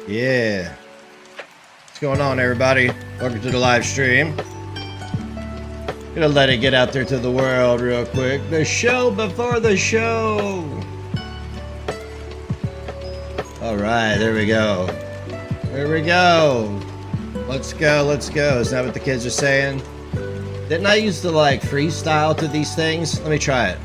Yeah. What's going on, everybody? Welcome to the live stream. Gonna let it get out there to the world real quick. The show before the show. All right, there we go. There we go. Let's go, let's go. Is that what the kids are saying? Didn't I used to like freestyle to these things? Let me try it.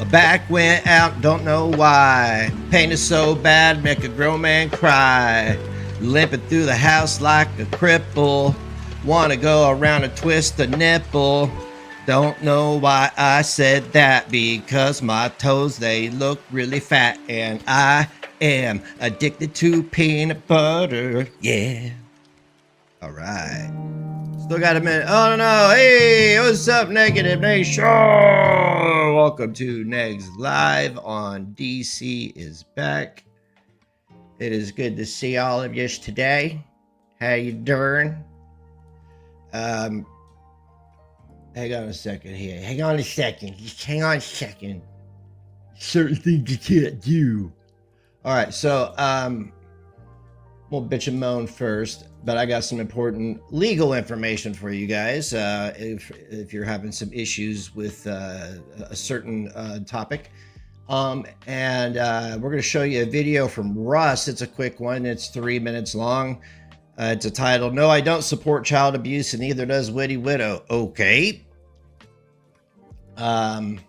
A back went out, don't know why. Pain is so bad, make a grown man cry. Limping through the house like a cripple. Wanna go around and twist the nipple. Don't know why I said that, because my toes, they look really fat. And I am addicted to peanut butter, yeah. All right. Still got a minute. Oh, no. Hey, what's up, Negative Nation? Welcome to NEGZ Live on DC is back. It is good to see all of you today. How you doing? Hang on a second here. Hang on a second. Just hang on a second. Certain things you can't do. All right, so we'll bitch and moan first, but I got some important legal information for you guys. If you're having some issues with a certain topic, and we're going to show you a video from Russ. It's a quick one. It's 3 minutes long. It's a title, "No, I don't support child abuse, and neither does Witty Widow." Okay. And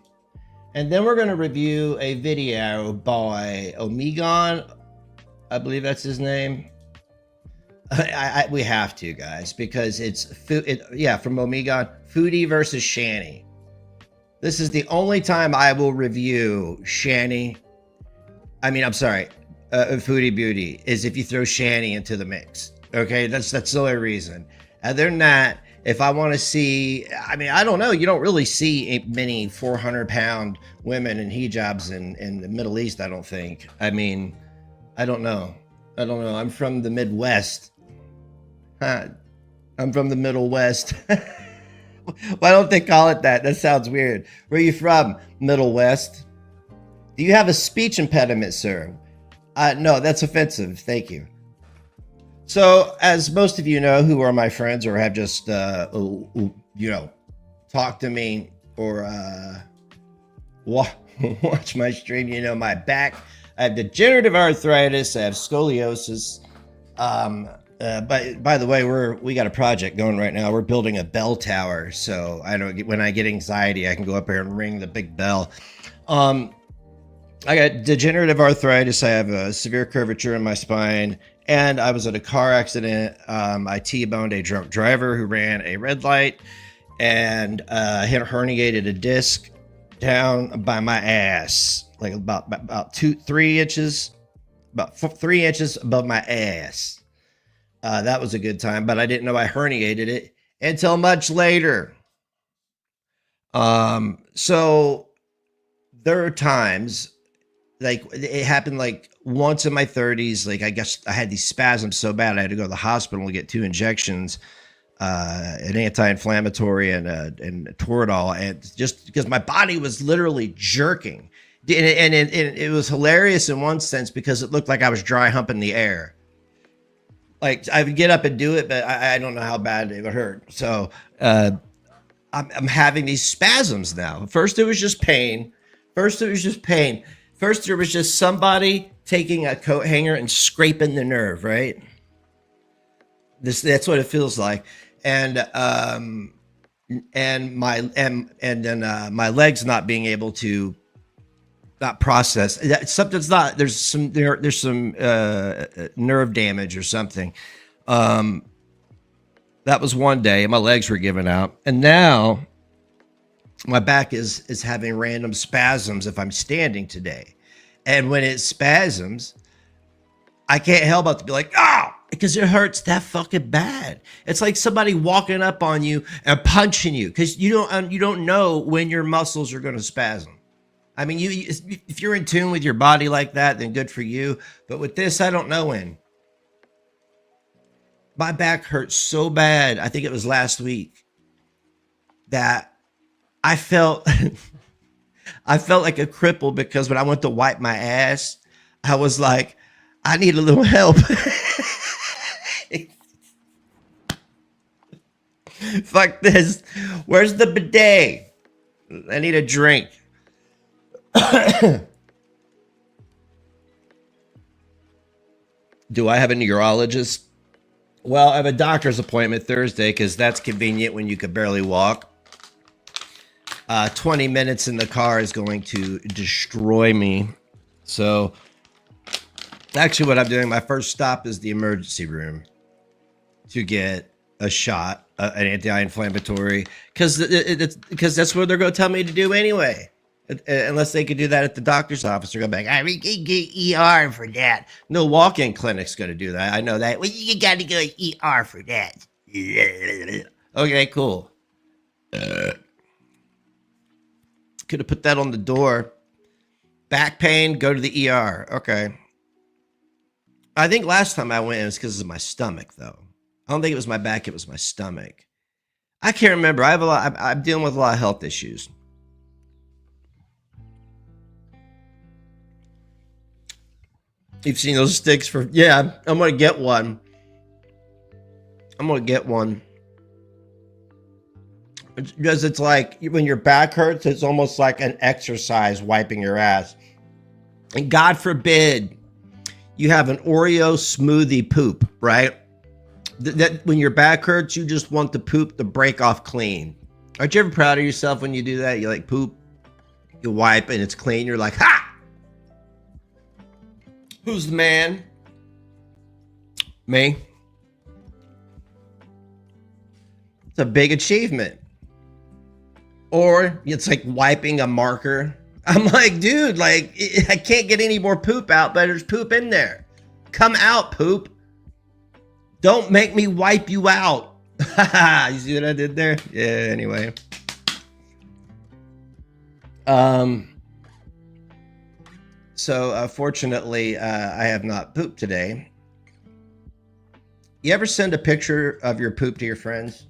then we're going to review a video by Omegon. I believe that's his name. We have to, guys, because it's from Omegon, Foodie versus Shanny. This is the only time I will review Shanny. I mean, I'm sorry, Foodie Beauty, is if you throw Shanny into the mix. Okay, that's the only reason. Other than that, if I want to see, I mean, I don't know. You don't really see many 400-pound women in hijabs in the Middle East, I don't think. I mean, I don't know. I'm from the Midwest. I'm from the Middle West. Why don't they call it that? That sounds weird. Where are you from? Middle West. Do you have a speech impediment, sir? No, that's offensive. Thank you. So, as most of you know who are my friends or have just, talked to me or watch my stream, you know my back. I have degenerative arthritis. I have scoliosis. But by the way, we got a project going right now. We're building a bell tower. So when I get anxiety, I can go up there and ring the big bell. I got degenerative arthritis. I have a severe curvature in my spine. And I was in a car accident. I T-boned a drunk driver who ran a red light and herniated a disc down by my ass, like about 3 inches, about 3 inches above my ass. That was a good time, but I didn't know I herniated it until much later. So there are times, like it happened like once in my 30s. Like I guess I had these spasms so bad I had to go to the hospital and get 2 injections, an anti-inflammatory and Toradol, and just because my body was literally jerking, and it was hilarious in one sense because it looked like I was dry humping the air. Like I would get up and do it, but I don't know how bad it would hurt. So I'm having these spasms now. First it was just pain. First there was just somebody taking a coat hanger and scraping the nerve, right? That's what it feels like. And then my legs not being able to not process. Something's not, there's some nerve damage or something. That was one day, my legs were giving out. And now my back is having random spasms if I'm standing today. And when it spasms, I can't help but to be like, because it hurts that fucking bad. It's like somebody walking up on you and punching you because you don't know when your muscles are going to spasm. I mean, if you're in tune with your body like that, then good for you. But with this, I don't know when. My back hurts so bad, I think it was last week, that I felt like a cripple because when I went to wipe my ass, I was like, I need a little help. Fuck this. Where's the bidet? I need a drink. Do I have a neurologist? Well, I have a doctor's appointment Thursday because that's convenient when you could barely walk. 20 minutes in the car is going to destroy me. So actually what I'm doing, my first stop is the emergency room to get a shot, an anti-inflammatory, because that's what they're going to tell me to do anyway. Unless they could do that at the doctor's office, they're going to be like, we can get ER for that. No walk-in clinic's going to do that. I know that. Well, you got to go ER for that. Okay, cool. Could have put that on the door. Back pain, go to the ER. Okay. I think last time I went, it was because of my stomach, though. I don't think it was my back, it was my stomach. I can't remember. I'm dealing with a lot of health issues. You've seen those sticks for, yeah, I'm going to get one. Because it's like, when your back hurts, it's almost like an exercise wiping your ass. And God forbid you have an Oreo smoothie poop, right? That when your back hurts, you just want the poop to break off clean. Aren't you ever proud of yourself when you do that? You like poop, you wipe and it's clean. You're like, ha! Who's the man? Me. It's a big achievement. Or it's like wiping a marker. I'm like, dude, like, I can't get any more poop out, but there's poop in there. Come out, poop. Don't make me wipe you out. You see what I did there? Yeah, anyway. So fortunately, I have not pooped today. You ever send a picture of your poop to your friends?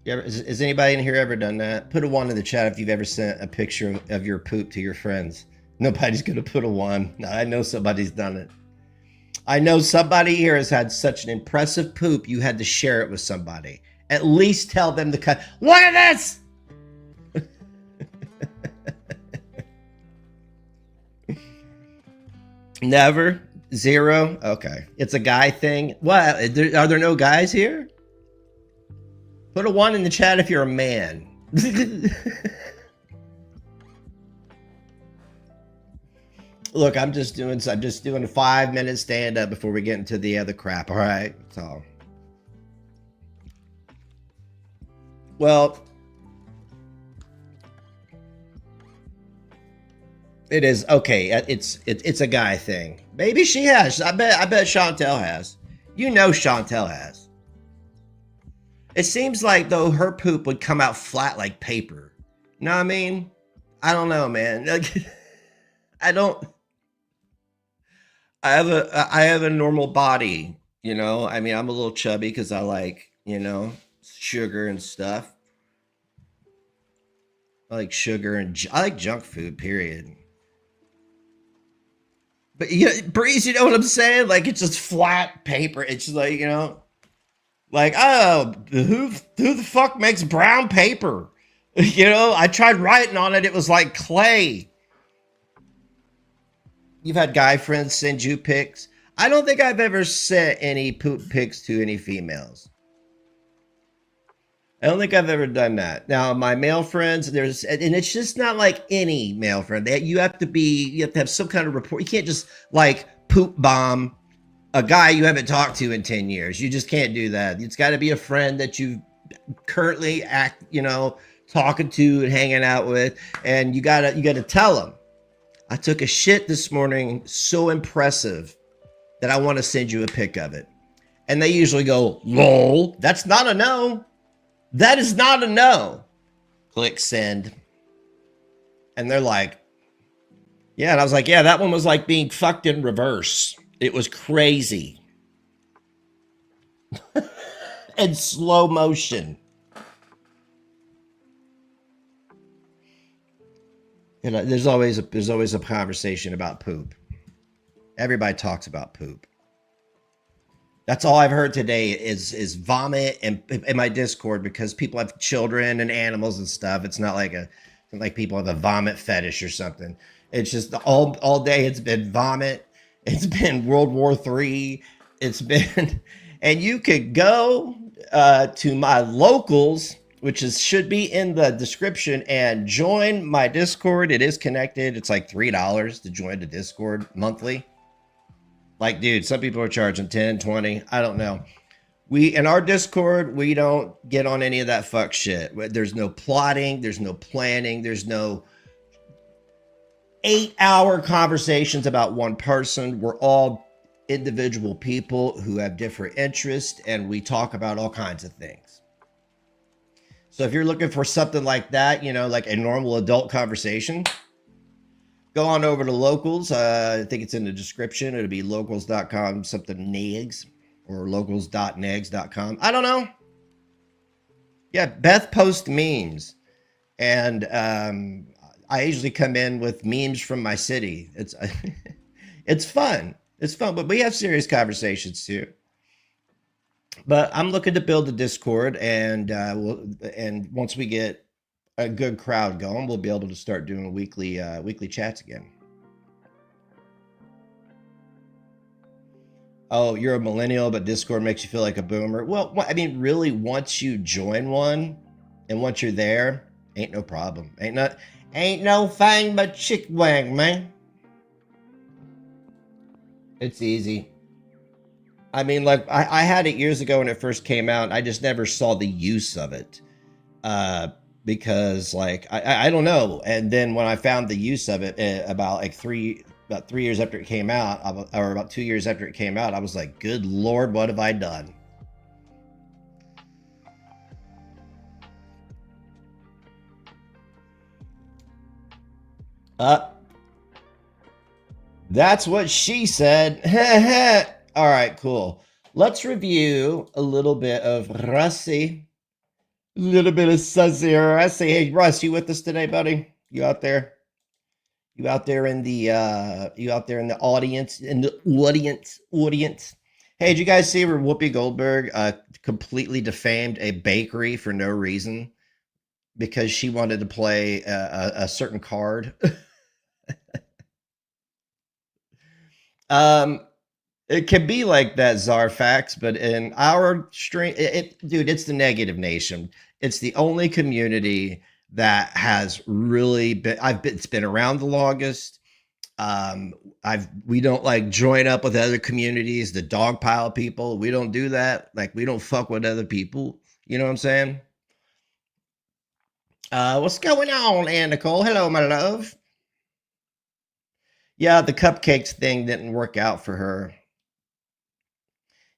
Has anybody in here ever done that? Put a 1 in the chat if you've ever sent a picture of your poop to your friends. Nobody's going to put a 1. No, I know somebody's done it. I know somebody here has had such an impressive poop, you had to share it with somebody. At least tell them to cut. Look at this! Never? 0? Okay. It's a guy thing. What? Are there no guys here? Put a 1 in the chat if you're a man. Look, I'm just doing a 5-minute stand up before we get into the other crap. All right. That's all. Well, it is okay. It's a guy thing. Maybe she has. I bet Chantel has. You know Chantel has. It seems like though her poop would come out flat like paper. You know what I mean? I don't know, man. I have a normal body, you know? I mean, I'm a little chubby because I like, you know, sugar and stuff. I like sugar and I like junk food, period. But yeah, Breeze, you know what I'm saying? Like it's just flat paper. It's just like, you know, like, oh, who the fuck makes brown paper? You know, I tried writing on it. It was like clay. You've had guy friends send you pics. I don't think I've ever sent any poop pics to any females. I don't think I've ever done that. Now, my male friends, and it's just not like any male friend. You have to have some kind of report. You can't just like poop bomb a guy you haven't talked to in 10 years. You just can't do that. It's got to be a friend that you currently talking to and hanging out with, and you gotta tell them. I took a shit this morning, so impressive that I want to send you a pic of it. And they usually go, lol, that's not a no. That is not a no. Click send. And they're like, yeah. And I was like, yeah, that one was like being fucked in reverse. It was crazy. In slow motion. there's always a conversation about poop. Everybody talks about poop. That's all I've heard today is vomit and in my Discord, because people have children and animals and stuff. It's not like people have a vomit fetish or something. It's just all day it's been vomit. It's been World War III. It's been, and you could go to my locals, which should be in the description, and join my Discord. It is connected. It's like $3 to join the Discord monthly. Like, dude, some people are charging 10, 20. I don't know. In our Discord, we don't get on any of that fuck shit. There's no plotting. There's no planning. There's no 8-hour conversations about one person. We're all individual people who have different interests, and we talk about all kinds of things. So if you're looking for something like that, like a normal adult conversation, go on over to Locals. I think it's in the description. It'll be locals.com, something NEGZ, or locals.negs.com. I don't know. Yeah, Beth posts memes. And I usually come in with memes from my city. It's fun. It's fun, but we have serious conversations too. But I'm looking to build a Discord, and once we get a good crowd going, we'll be able to start doing weekly chats again. Oh, you're a millennial, but Discord makes you feel like a boomer. Well, I mean, really, once you join one and once you're there, ain't no problem. Ain't no thing but chick wang, man. It's easy. I mean, like, I had it years ago when it first came out. I just never saw the use of it. Because like I don't know, and then when I found the use of it about 3 years after it came out, or about 2 years after it came out, I was like, good Lord, what have I done? That's what she said. All right, cool. Let's review a little bit of Russie. A little bit of Sussy Russie. Hey, Russ, you with us today, buddy? You out there? You out there in the audience? Audience. Hey, did you guys see where Whoopi Goldberg completely defamed a bakery for no reason because she wanted to play a certain card? It can be like that, Zarfax, but in our stream, dude, it's the negative nation. It's the only community that has really been. It's been around the longest. We don't like join up with other communities, the dogpile people. We don't do that. Like, we don't fuck with other people. You know what I'm saying? What's going on, Ann Nicole? Hello, my love. Yeah, the cupcakes thing didn't work out for her.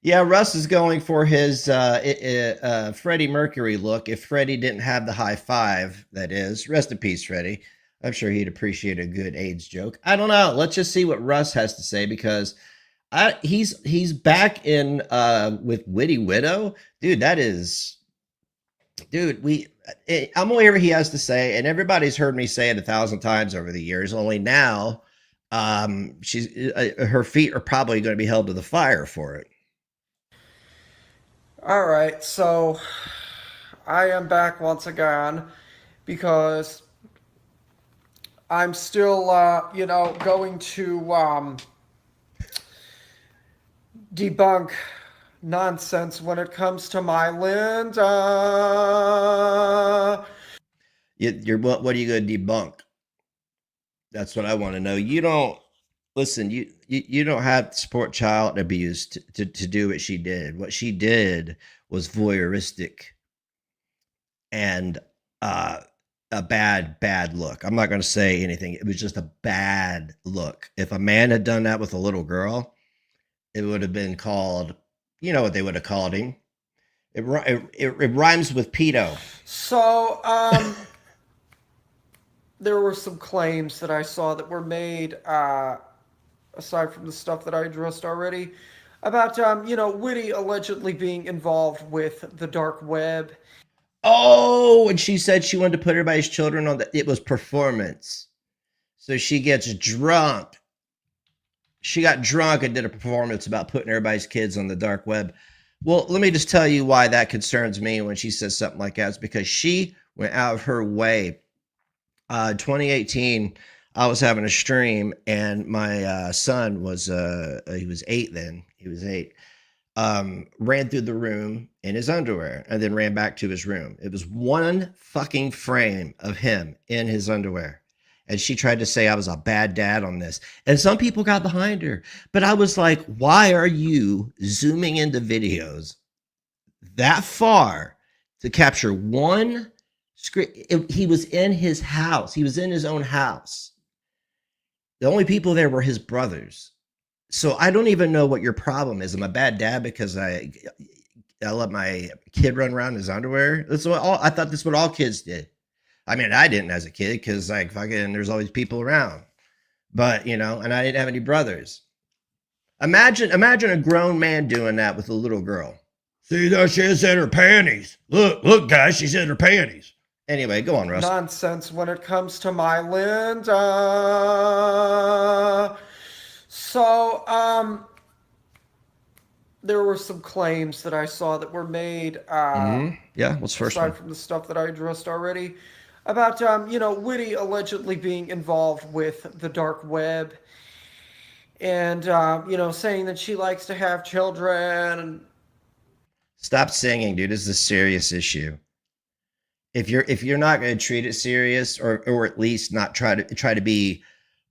Yeah, Russ is going for his Freddie Mercury look. If Freddie didn't have the high five, that is. Rest in peace, Freddie. I'm sure he'd appreciate a good AIDS joke. I don't know. Let's just see what Russ has to say, because he's back in with Witty Widow. Dude, that is... Dude, I'm gonna hear what he has to say, and everybody's heard me say it 1,000 times over the years. Only now, her feet are probably going to be held to the fire for it. All right, so I am back once again because I'm still, going to debunk nonsense when it comes to my land. What are you going to debunk? That's what I want to know. You don't listen. You don't have to support child abuse to do what she did. What she did was voyeuristic and a bad look. I'm not going to say anything. It was just a bad look. If a man had done that with a little girl, it would have been called, you know what they would have called him. It rhymes with pedo. So, there were some claims that I saw that were made, aside from the stuff that I addressed already, about, Witty allegedly being involved with the dark web. Oh, and she said she wanted to put everybody's children on that. It was performance. So she gets drunk. She got drunk and did a performance about putting everybody's kids on the dark web. Well, let me just tell you why that concerns me when she says something like that. It's because she went out of her way. 2018, I was having a stream, and my son was he was 8 then. He was 8. Ran through the room in his underwear and then ran back to his room. It was one fucking frame of him in his underwear. And she tried to say I was a bad dad on this. And some people got behind her. But I was like, why are you zooming into videos that far to capture one screen? He was in his house. He was in his own house. The only people there were his brothers. So I don't even know what your problem is. I'm a bad dad because I let my kid run around in his underwear. That's what I thought that's what all kids did. I mean, I didn't as a kid because like fucking there's always people around. But and I didn't have any brothers. Imagine a grown man doing that with a little girl. See, there she is in her panties. Look, guys, she's in her panties. Anyway, go on, Russ. Nonsense when it comes to my Linda. So, there were some claims that I saw that were made. Yeah, what's first aside one? from the stuff that I addressed already, about Whitty allegedly being involved with the dark web, and saying that she likes to have children. And Stop singing, dude. This is a serious issue. If you're not going to treat it serious, or at least not try to be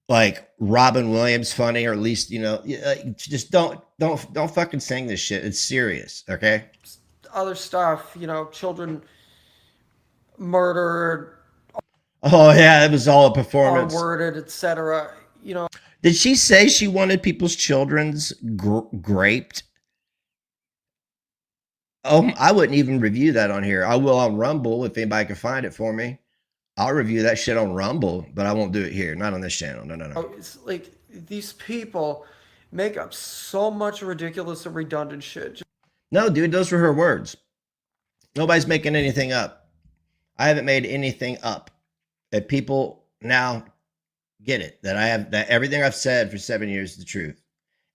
like Robin Williams funny, or at least just don't fucking sing this shit. It's serious, okay? other stuff, children murdered, Oh yeah, it was all a performance. R-worded, etc. Did she say she wanted people's children's graped? Oh, I wouldn't even review that on here. I will on Rumble if anybody can find it for me. I'll review that shit on Rumble, but I won't do it here. Not on this channel. No. It's like these people make up so much ridiculous and redundant shit. No, dude, those were her words. Nobody's making anything up. I haven't made anything up. If people now get it, that everything I've said for 7 years is the truth.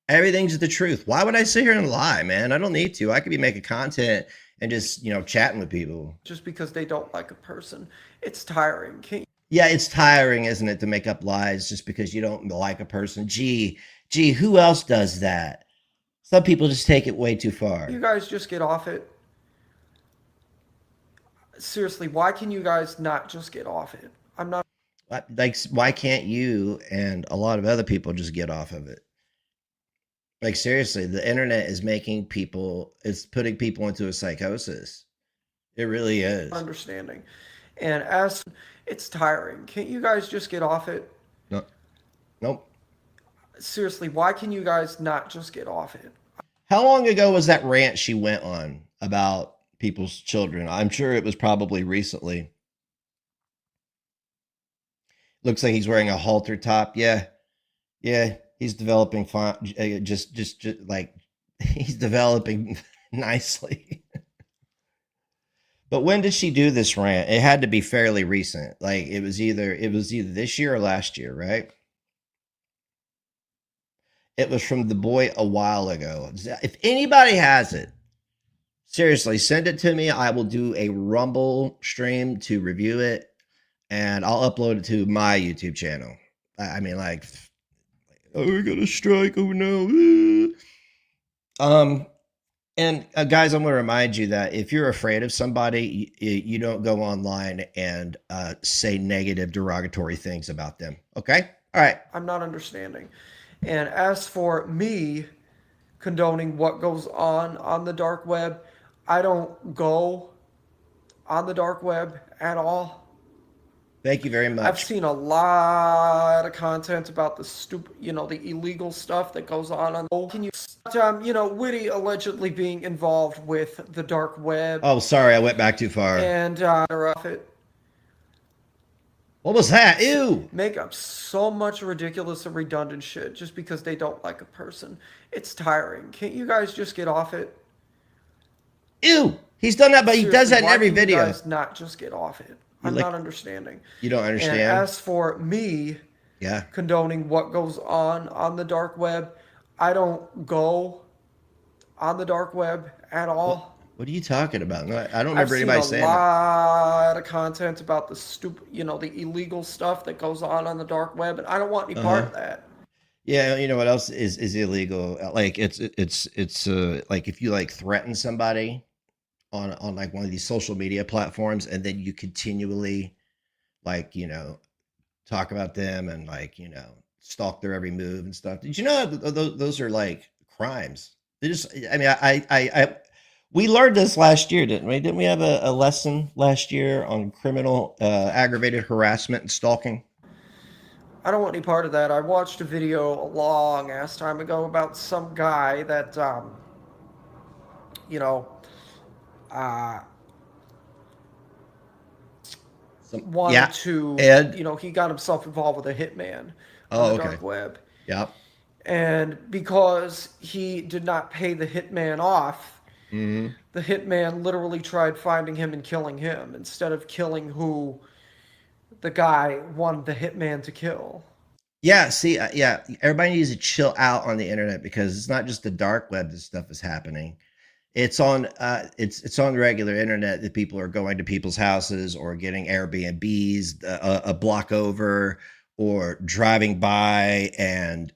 Everything's the truth. Why would I sit here and lie, man? I don't need to. I could be making content and just, chatting with people. Just because they don't like a person. It's tiring. Yeah, it's tiring, isn't it, to make up lies just because you don't like a person? Gee, who else does that? Some people just take it way too far. You guys just get off it. Seriously, why can you guys not just get off it? I'm not. Like, why can't you and a lot of other people just get off of it? Like, seriously, the internet is it's putting people into a psychosis. It really is. Understanding. And as it's tiring. Can't you guys just get off it? No. Nope. Seriously, why can you guys not just get off it? How long ago was that rant she went on about people's children? I'm sure it was probably recently. Looks like he's wearing a halter top. Yeah. He's developing fine. Just like he's developing nicely. But when did she do this rant? It had to be fairly recent. Like it was either this year or last year, right? It was from the boy a while ago. If anybody has it, seriously, send it to me. I will do a Rumble stream to review it, and I'll upload it to my YouTube channel. I mean, like, oh, we got a strike. Oh no. And guys, I'm going to remind you that if you're afraid of somebody, you don't go online and say negative, derogatory things about them. Okay? All right. I'm not understanding. And as for me condoning what goes on the dark web, I don't go on the dark web at all. Thank you very much. I've seen a lot of content about the stupid, the illegal stuff that goes on. Can you, Whitty allegedly being involved with the dark web. Oh, sorry, I went back too far. And it. What was that? Ew. Make up so much ridiculous and redundant shit just because they don't like a person. It's tiring. Can't you guys just get off it? Ew. He's done that, but he does that in every video. You guys not just get off it? I'm not understanding. You don't understand? And as for me Yeah. condoning what goes on the dark web. I don't go on the dark web at What all. What are you talking about? No, I don't I've remember seen anybody a saying that. lot of content about the the illegal stuff that goes on the dark web, and I don't want any Uh part huh. of that. Yeah, you know what else is illegal? Like it's like if you like threaten somebody on like one of these social media platforms, and then you continually like talk about them and like stalk their every move and stuff. Did you know that those are like crimes? They just, I mean, we learned this last year, didn't we? Didn't we have a lesson last year on criminal aggravated harassment and stalking? I don't want any part of that. I watched a video a long ass time ago about some guy that, you know, uh, wanted Yeah, to, Ed. he got himself involved with a hitman on the Oh, okay. dark web. Yep. And because he did not pay the hitman off, Hmm. the hitman literally tried finding him and killing him instead of killing who the guy wanted the hitman to kill. Yeah. See, yeah. Everybody needs to chill out on the internet because it's not just the dark web that stuff is happening. It's on the regular internet that people are going to people's houses or getting Airbnbs a block over, or driving by and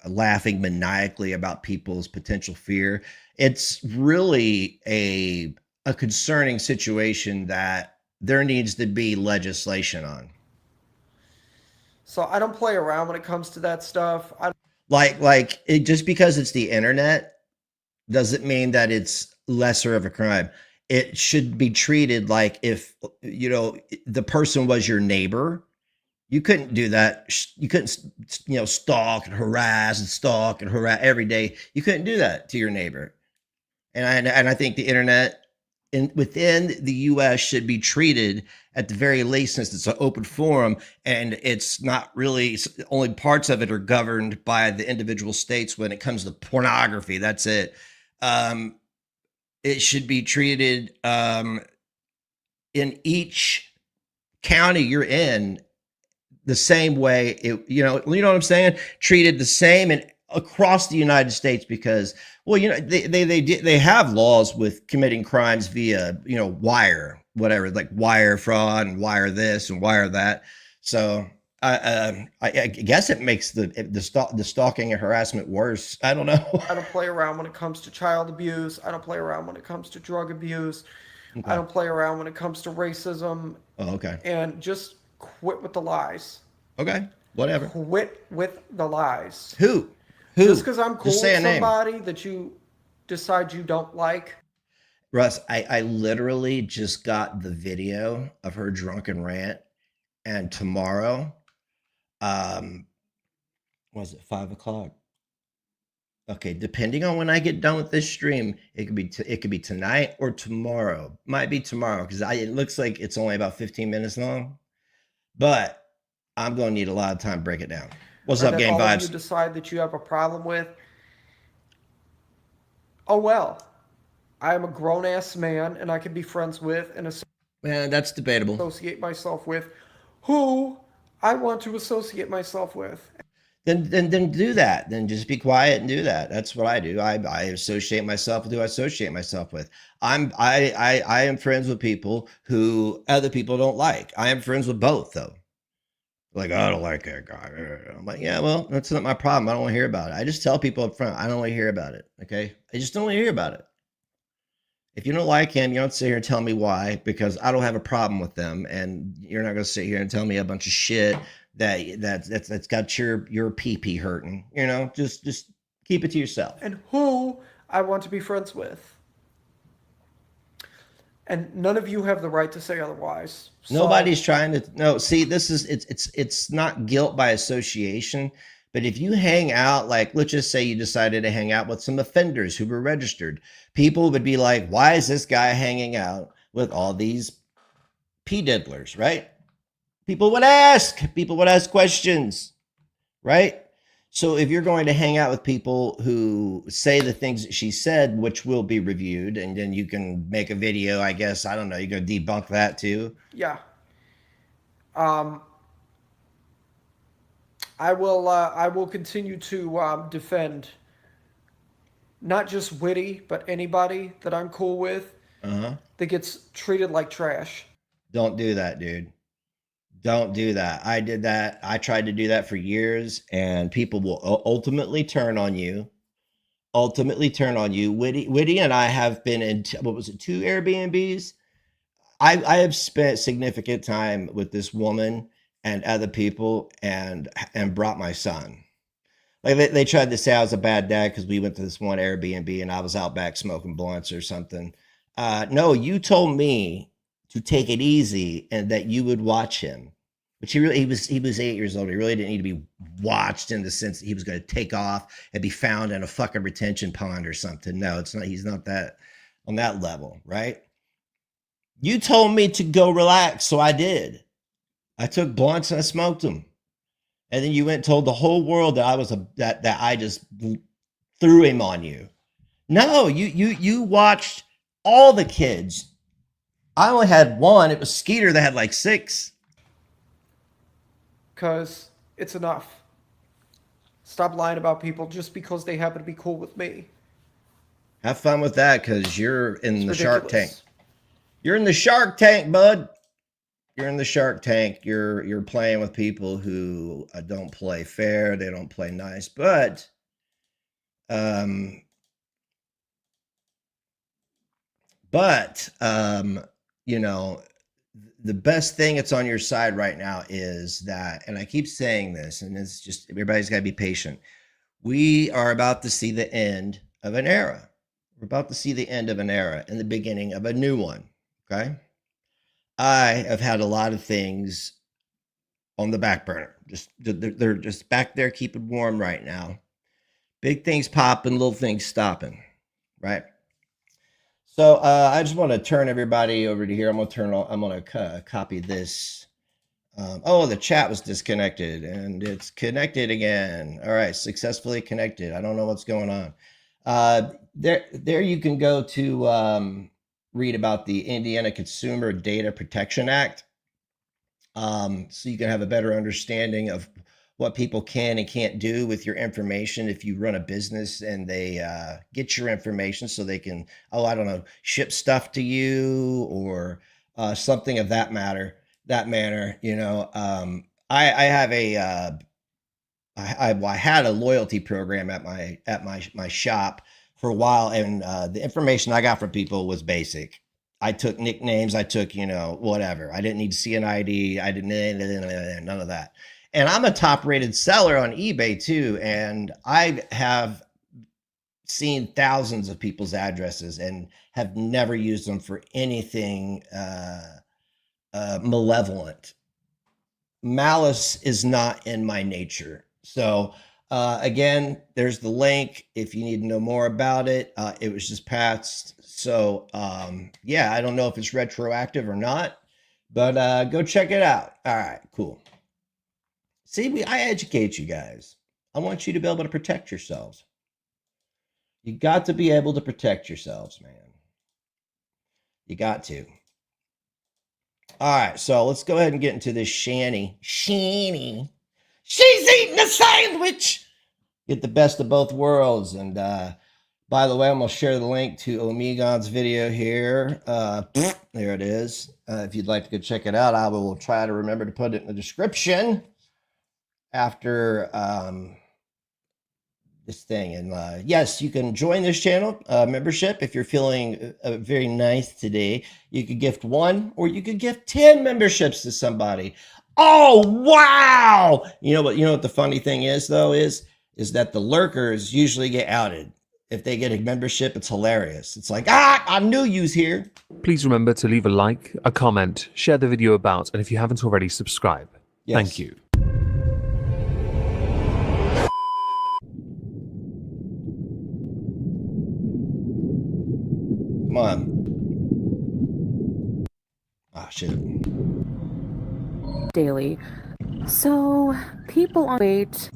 laughing maniacally about people's potential fear. It's really a concerning situation that there needs to be legislation on. So I don't play around when it comes to that stuff. Like it, just because it's the internet doesn't mean that it's lesser of a crime. It should be treated like if the person was your neighbor. You couldn't do that. You couldn't stalk and harass and stalk and harass every day. You couldn't do that to your neighbor. And I think the internet within the U.S. should be treated at the very least, since it's an open forum and it's not really, only parts of it are governed by the individual states when it comes to pornography. That's it. Um, it should be treated in each county you're in the same way. You know what I'm saying? Treated the same and across the United States, because they have laws with committing crimes via wire, whatever, like wire fraud and wire this and wire that. So I guess it makes the stalking and harassment worse. I don't know. I don't play around when it comes to child abuse. I don't play around when it comes to drug abuse. I Okay. don't play around when it comes to racism. Oh, okay. And just quit with the lies. Okay. Whatever. Quit with the lies. Who? Just Who? because I'm Just cool say with a name. somebody that you decide you don't like. Russ, I literally just got the video of her drunken rant, and tomorrow, um, was it 5 o'clock? Okay, depending on when I get done with this stream, it could be tonight or tomorrow. Might be tomorrow because it looks like it's only about 15 minutes long, but I'm gonna need a lot of time to break it down. What's Or up, that Game all of you Vibes? decide that you have a problem with. Oh well, I am a grown ass man and I can be friends with and Man, that's debatable. associate myself with who I want to associate myself with. Then do that. Then just be quiet and do that. That's what I do. I associate myself with who I associate myself with. I am friends with people who other people don't like. I am friends with both though. Like, I don't like that guy. I'm like, yeah, well, that's not my problem. I don't want to hear about it. I just tell people up front, I don't want to hear about it. Okay. I just don't want to hear about it. If you don't like him, you don't sit here and tell me why, because I don't have a problem with them, and you're not going to sit here and tell me a bunch of shit that's got your pee pee hurting. Just keep it to yourself. And who I want to be friends with. And none of you have the right to say otherwise. So Nobody's trying to no. See, this is it's not guilt by association. But if you hang out, like let's just say you decided to hang out with some offenders who were registered, people would be like, "Why is this guy hanging out with all these pee diddlers?" Right? People would ask. People would ask questions, right? So if you're going to hang out with people who say the things that she said, which will be reviewed, and then you can make a video, I guess, I don't know, you're going to debunk that too. yeah. Um I will continue to defend not just Witty, but anybody that I'm cool with Uh-huh. that gets treated like trash. Don't do that, dude. Don't do that. I did that. I tried to do that for years, and people will ultimately turn on you. Ultimately turn on you. Witty and I have been in, what was it, 2 Airbnbs? I have spent significant time with this woman and other people, and brought my son. Like they tried to say I was a bad dad because we went to this one Airbnb and I was out back smoking blunts or something. No, you told me to take it easy and that you would watch him. But he was 8 years old. He really didn't need to be watched in the sense that he was going to take off and be found in a fucking retention pond or something. No, it's not. He's not that on that level, right? You told me to go relax, so I did. I took blunts and I smoked them. And then you went and told the whole world that I was that I just threw him on you. No, you watched all the kids. I only had one. It was Skeeter that had like 6. Because it's enough. Stop lying about people just because they happen to be cool with me. Have fun with that, because you're in It's the ridiculous. Shark Tank. You're in the Shark Tank, bud. You're in the Shark Tank. You're playing with people who don't play fair. They don't play nice. But um, you know, the best thing that's on your side right now is that, and I keep saying this, and it's just everybody's got to be patient. We are about to see the end of an era. We're about to see the end of an era and the beginning of a new one. Okay. I have had a lot of things on the back burner. Just they're just back there keeping warm right now. Big things popping, little things stopping. Right. So I just want to turn everybody over to here. I'm going to copy this. Oh, the chat was disconnected and it's connected again. All right, successfully connected. I don't know what's going on. There you can go to read about the Indiana Consumer Data Protection Act. So you can have a better understanding of what people can and can't do with your information if you run a business and they get your information so they can, oh, I don't know, ship stuff to you or something of that manner. I have I had a loyalty program at my shop for a while, and the information I got from people was basic. I took nicknames, I took, whatever. I didn't need to see an ID. I didn't, none of that. And I'm a top rated seller on eBay too. And I have seen thousands of people's addresses and have never used them for anything malevolent. Malice is not in my nature. So again, there's the link if you need to know more about it. It was just passed. So yeah, I don't know if it's retroactive or not, but go check it out. All right, cool. See, I educate you guys. I want you to be able to protect yourselves. You got to be able to protect yourselves, man. You got to. All right, so let's go ahead and get into this Shanny. She's eating a sandwich. Get the best of both worlds. And by the way, I'm going to share the link to Omegon's video here. There it is. If you'd like to go check it out, I will try to remember to put it in the description after this thing. And yes, you can join this channel membership if you're feeling very nice today. You could gift 1 or you could gift 10 memberships to somebody. Oh wow! You know what the funny thing is though is that the lurkers usually get outed. If they get a membership, it's hilarious. It's like, I knew you was here. Please remember to leave a like, a comment, share the video about, and if you haven't already, subscribe. Yes. Thank you. Come on. Ah, shit. Daily. So, people on wait.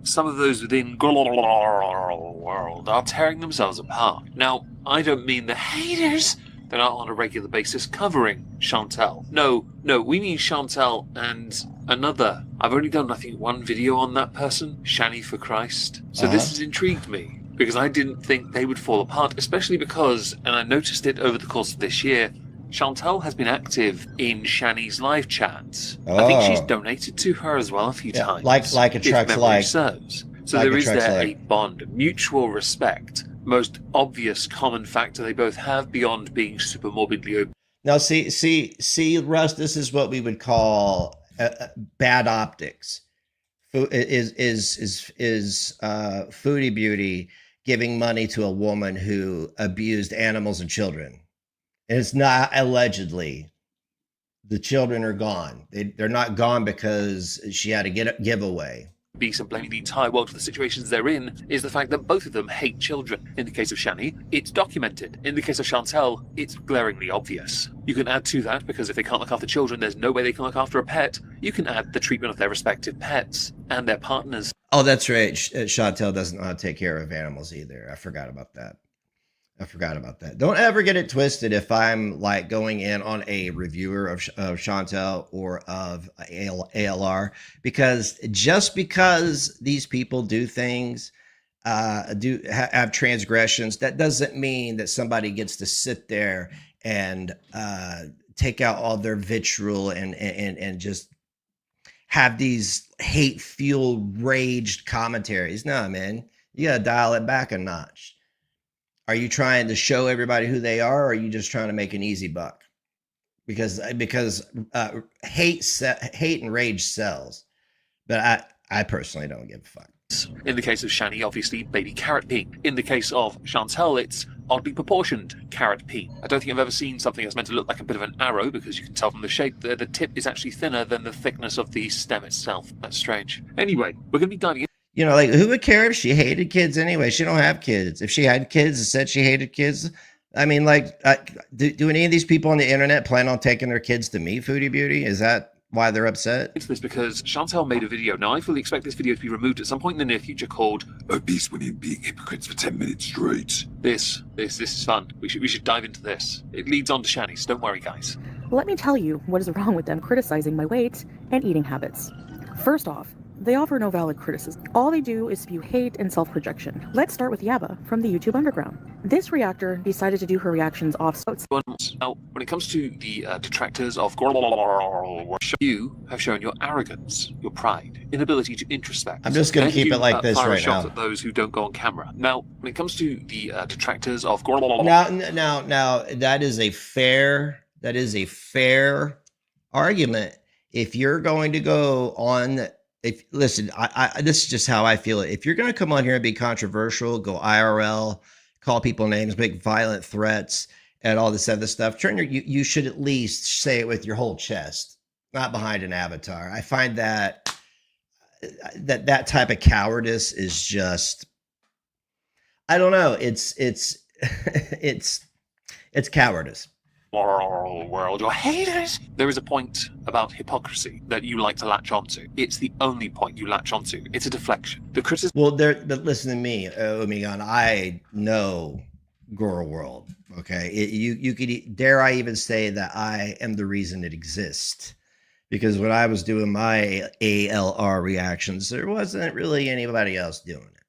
Some of those within world are tearing themselves apart. Now, I don't mean the haters that are on a regular basis covering Chantel. No, we need Chantel and another. I've only done, I think, one video on that person, Shani for Christ. So this has intrigued me, because I didn't think they would fall apart, especially because, and I noticed it over the course of this year, Chantal has been active in Shani's live chats. I think she's donated to her as well a few times. Like attracts if memory serves. So like there is there like. a bond, mutual respect, most obvious common factor they both have beyond being super morbidly open. Now, see, Russ, this is what we would call bad optics. Is Foodie Beauty giving money to a woman who abused animals and children? And it's not allegedly. The children are gone. They're not gone because she had a giveaway. Beast and blaming the entire world for the situations they're in is the fact that both of them hate children. In the case of Shani, it's documented. In the case of Chantal, it's glaringly obvious. You can add to that, because if they can't look after children, there's no way they can look after a pet. You can add the treatment of their respective pets and their partners. Oh, that's right. Chantal doesn't know how to take care of animals either. I forgot about that. Don't ever get it twisted if I'm like going in on a reviewer of Chantal or of ALR, because just because these people do things, have transgressions, that doesn't mean that somebody gets to sit there and take out all their vitriol and just have these hate-fueled, raged commentaries. No, man, you gotta dial it back a notch. Are you trying to show everybody who they are, or are you just trying to make an easy buck? Because hate and rage sells, but I personally don't give a fuck. In the case of Shani, obviously baby carrot peen. In the case of Chantal, it's oddly proportioned carrot peen. I don't think I've ever seen something that's meant to look like a bit of an arrow, because you can tell from the shape that the tip is actually thinner than the thickness of the stem itself. That's strange. Anyway, we're going to be diving in. You know, like, who would care if she hated kids anyway? She don't have kids. If she had kids and said she hated kids, I mean, like, do any of these people on the internet plan on taking their kids to meet Foodie Beauty? Is that why they're upset? It's this because Chantal made a video. Now, I fully expect this video to be removed at some point in the near future called "Obese Women Being Hypocrites for 10 Minutes Straight." This is fun. We should dive into this. It leads on to Shani, so don't worry, guys. Let me tell you what is wrong with them criticizing my weight and eating habits. First off, they offer no valid criticism. All they do is spew hate and self-projection. Let's start with Yaba from the YouTube Underground. This reactor decided to do her reactions off notes. Now, when it comes to the detractors of you have shown your arrogance, your pride, inability to introspect. I'm just going to keep it like this fire right shots now. At those who don't go on camera. Now, when it comes to the detractors of now, that is a fair argument. If you're going to go on, listen, this is just how I feel it. If you're going to come on here and be controversial, go IRL, call people names, make violent threats, and all this other stuff, you should at least say it with your whole chest, not behind an avatar. I find that type of cowardice is just, I don't know. It's cowardice. World, your haters. There is a point about hypocrisy that you like to latch onto. It's the only point you latch onto. It's a deflection. The criticism. Well, but listen to me, Omegon. I know Girl World. Okay, you could dare I even say that I am the reason it exists, because when I was doing my ALR reactions, there wasn't really anybody else doing it,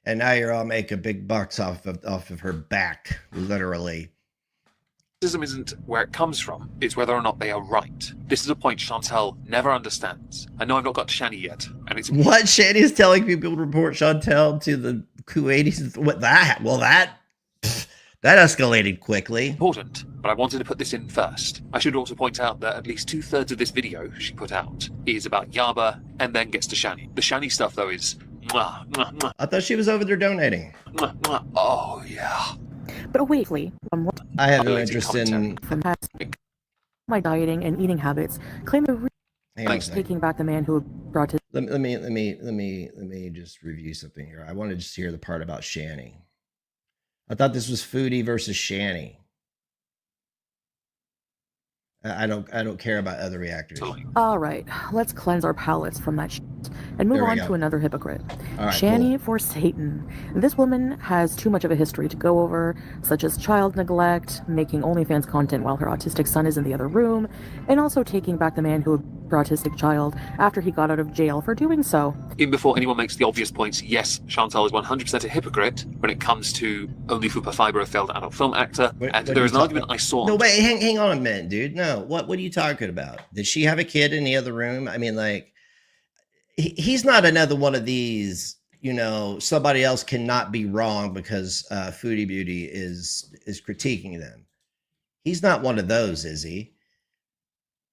and now you're all making big bucks off of her back, literally. Criticism isn't where it comes from, it's whether or not they are right. This is a point Chantal never understands. I know I've not got to Shani yet, and it's what Shani is telling people to report Chantal to the Kuwaitis. What that? Well, that escalated quickly. Important, but I wanted to put this in first. I should also point out that at least 2/3 of this video she put out is about Yaba and then gets to Shani. The Shani stuff, though, is mwah, mwah, mwah. I thought she was over there donating. Mwah, mwah. Oh, yeah. But wait, I have no interest in my dieting and eating habits. Claim to taking back the man who brought to. Let me just review something here. I want to just hear the part about Shani. I thought this was Foodie versus Shani. I don't care about other reactors. All right, let's cleanse our palates from that. and move There we on go. to another hypocrite. All right, Shani for Satan. This woman has too much of a history to go over, such as child neglect, making OnlyFans content while her autistic son is in the other room, and also taking back the man who abused her autistic child after he got out of jail for doing so. Even before anyone makes the obvious points, yes, Chantal is 100% a hypocrite when it comes to Only Fupa Fiber, a failed adult film actor. And there is an argument I saw. No, wait, hang on a minute, dude. No, what are you talking about? Did she have a kid in the other room? I mean, like, he's not another one of these, you know, somebody else cannot be wrong because Foodie Beauty is critiquing them. He's not one of those, is he?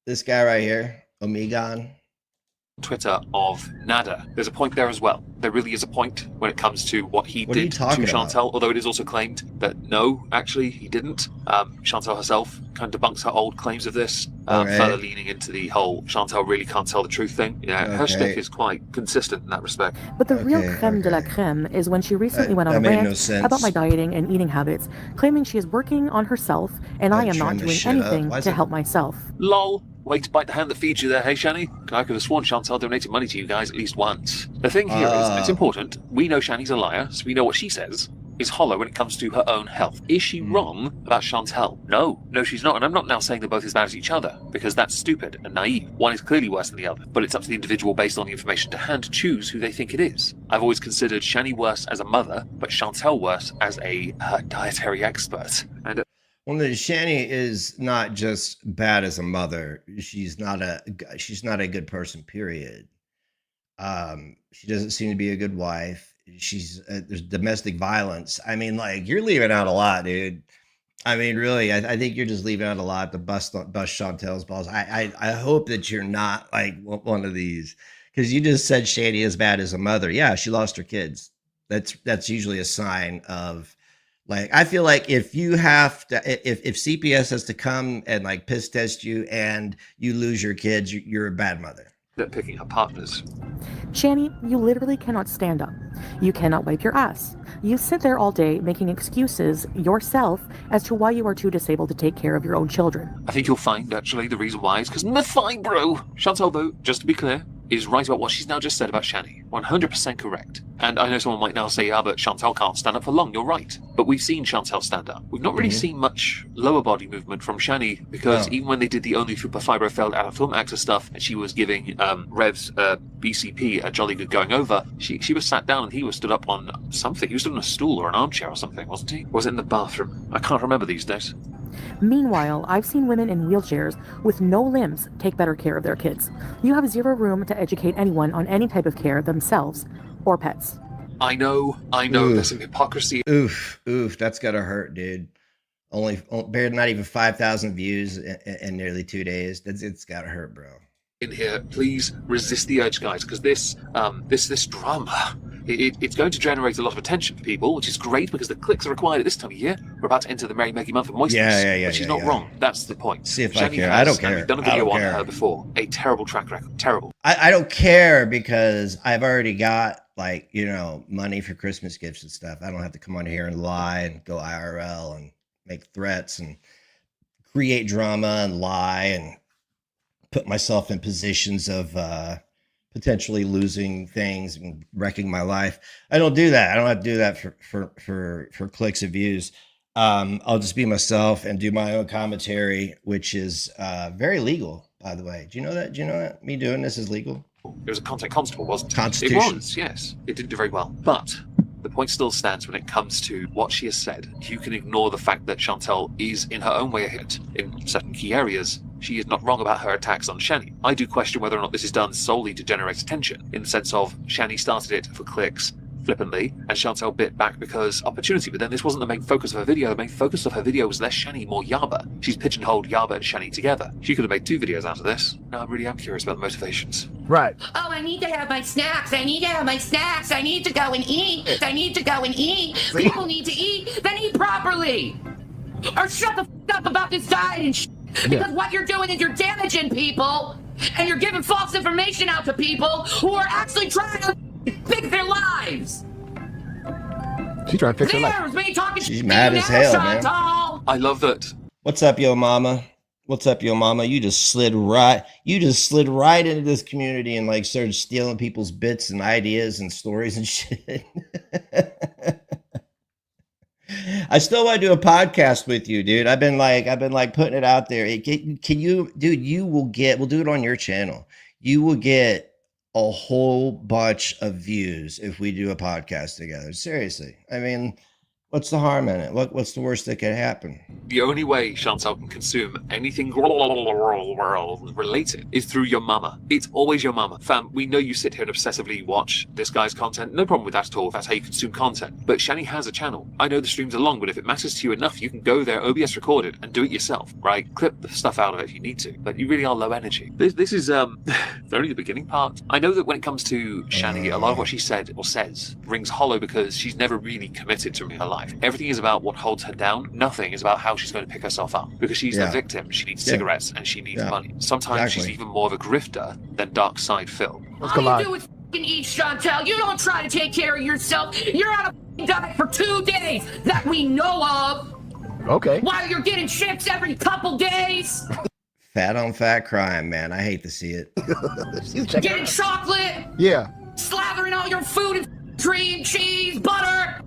This guy right here, Omegon. Twitter of nada. There's a point there as well. There really is a point when it comes to what he did to Chantal, although it is also claimed that no, actually, he didn't. Chantal herself kind of debunks her old claims of this, further leaning into the whole Chantal really can't tell the truth thing. Her shtick is quite consistent in that respect. But the real creme de la creme is when she recently went on a rant about my dieting and eating habits, claiming she is working on herself and I am not doing anything to help myself. Lol. Way to bite the hand that feeds you there, hey Shani? I could have sworn Chantal donated money to you guys at least once. The thing here is, it's important, we know Shani's a liar, so we know what she says is hollow when it comes to her own health. Is she wrong about Chantal? No, she's not, and I'm not now saying they're both as bad as each other, because that's stupid and naive. One is clearly worse than the other, but it's up to the individual based on the information to hand to choose who they think it is. I've always considered Shani worse as a mother, but Chantal worse as a dietary expert. And well, Shani is not just bad as a mother. She's not a good person. Period. She doesn't seem to be a good wife. There's domestic violence. I mean, like, you're leaving out a lot, dude. I mean, really, I think you're just leaving out a lot to bust Chantel's balls. I hope that you're not like one of these, because you just said Shani is bad as a mother. Yeah, she lost her kids. That's usually a sign of. Like, I feel like if you have to, if CPS has to come and like piss test you and you lose your kids, you're a bad mother. They're picking her partners. Shani, you literally cannot stand up. You cannot wipe your ass. You sit there all day making excuses yourself as to why you are too disabled to take care of your own children. I think you'll find, actually, the reason why is because my fibro. Chantal, though, just to be clear, is right about what she's now just said about Shani. 100% correct. And I know someone might now say, yeah, but Chantal can't stand up for long. You're right. But we've seen Chantal stand up. We've not really seen much lower body movement from Shani, because even when they did the Only Fupa Fiber failed out of film actor stuff, and she was giving Rev's BCP a jolly good going over, she was sat down and he was stood up on something. He was stood on a stool or an armchair or something, wasn't he? Or was it in the bathroom? I can't remember these days. Meanwhile, I've seen women in wheelchairs with no limbs take better care of their kids. You have zero room to educate anyone on any type of care themselves or pets. I know, there's some hypocrisy. Oof, that's gotta hurt, dude. Only not even 5,000 views in nearly 2 days. It's gotta hurt, bro. In here, please resist the urge, guys, because this drama, it's going to generate a lot of attention for people, which is great because the clicks are required at this time of year. We're about to enter the Merry Making Month of Moistness. But she's not wrong. That's the point. See if I care. I don't care. We've done a video on her before. A terrible track record. Terrible. I don't care because I've already got, like, you know, money for Christmas gifts and stuff. I don't have to come on here and lie and go IRL and make threats and create drama and lie and put myself in positions of potentially losing things and wrecking my life. I don't do that. I don't have to do that for clicks and views. I'll just be myself and do my own commentary, which is very legal, by the way. Do you know that? Do you know that? Me doing this is legal? It was a content constable, wasn't it? Constitution. It was, yes. It didn't do very well. But the point still stands when it comes to what she has said. You can ignore the fact that Chantal is in her own way a hit in certain key areas. She is not wrong about her attacks on Shani. I do question whether or not this is done solely to generate attention, in the sense of Shani started it for clicks, flippantly, and Chantal bit back because opportunity. But then this wasn't the main focus of her video. The main focus of her video was less Shani, more Yaba. She's pigeonholed Yaba and Shani together. She could have made 2 videos out of this. Now I really am curious about the motivations. Right. Oh, I need to have my snacks. I need to have my snacks. I need to go and eat. I need to go and eat. People need to eat. Then eat properly. Or shut the f up about this diet and because what you're doing is you're damaging people and you're giving false information out to people who are actually trying to fix their lives. She's trying to fix her life. Me talking She's mad as hell, man. I love that. What's up, yo mama? What's up, yo mama? You just slid right into this community and like started stealing people's bits and ideas and stories and shit. I still want to do a podcast with you, dude. I've been like putting it out there. Can you, dude, we'll do it on your channel. You will get a whole bunch of views if we do a podcast together. Seriously. I mean, what's the harm in it? What's the worst that could happen? The only way Chantal can consume anything related is through your mama. It's always your mama. Fam, we know you sit here and obsessively watch this guy's content. No problem with that at all if that's how you consume content. But Shani has a channel. I know the streams are long, but if it matters to you enough, you can go there, OBS recorded, and do it yourself, right? Clip the stuff out of it if you need to. But you really are low energy. This is only the beginning part. I know that when it comes to Shani, a lot of what she said or says rings hollow because she's never really committed to her life. Everything is about what holds her down. Nothing is about how she's going to pick herself up because she's the victim. She needs cigarettes and she needs money. Sometimes she's even more of a grifter than Dark Side Phil. All you do is f***ing eat, Chantal. You don't try to take care of yourself. You're on a f***ing diet for 2 days that we know of. Okay. While you're getting chicks every couple days. Fat on fat crime, man. I hate to see it. Getting chocolate. Yeah. Slathering all your food in cream, cheese, butter.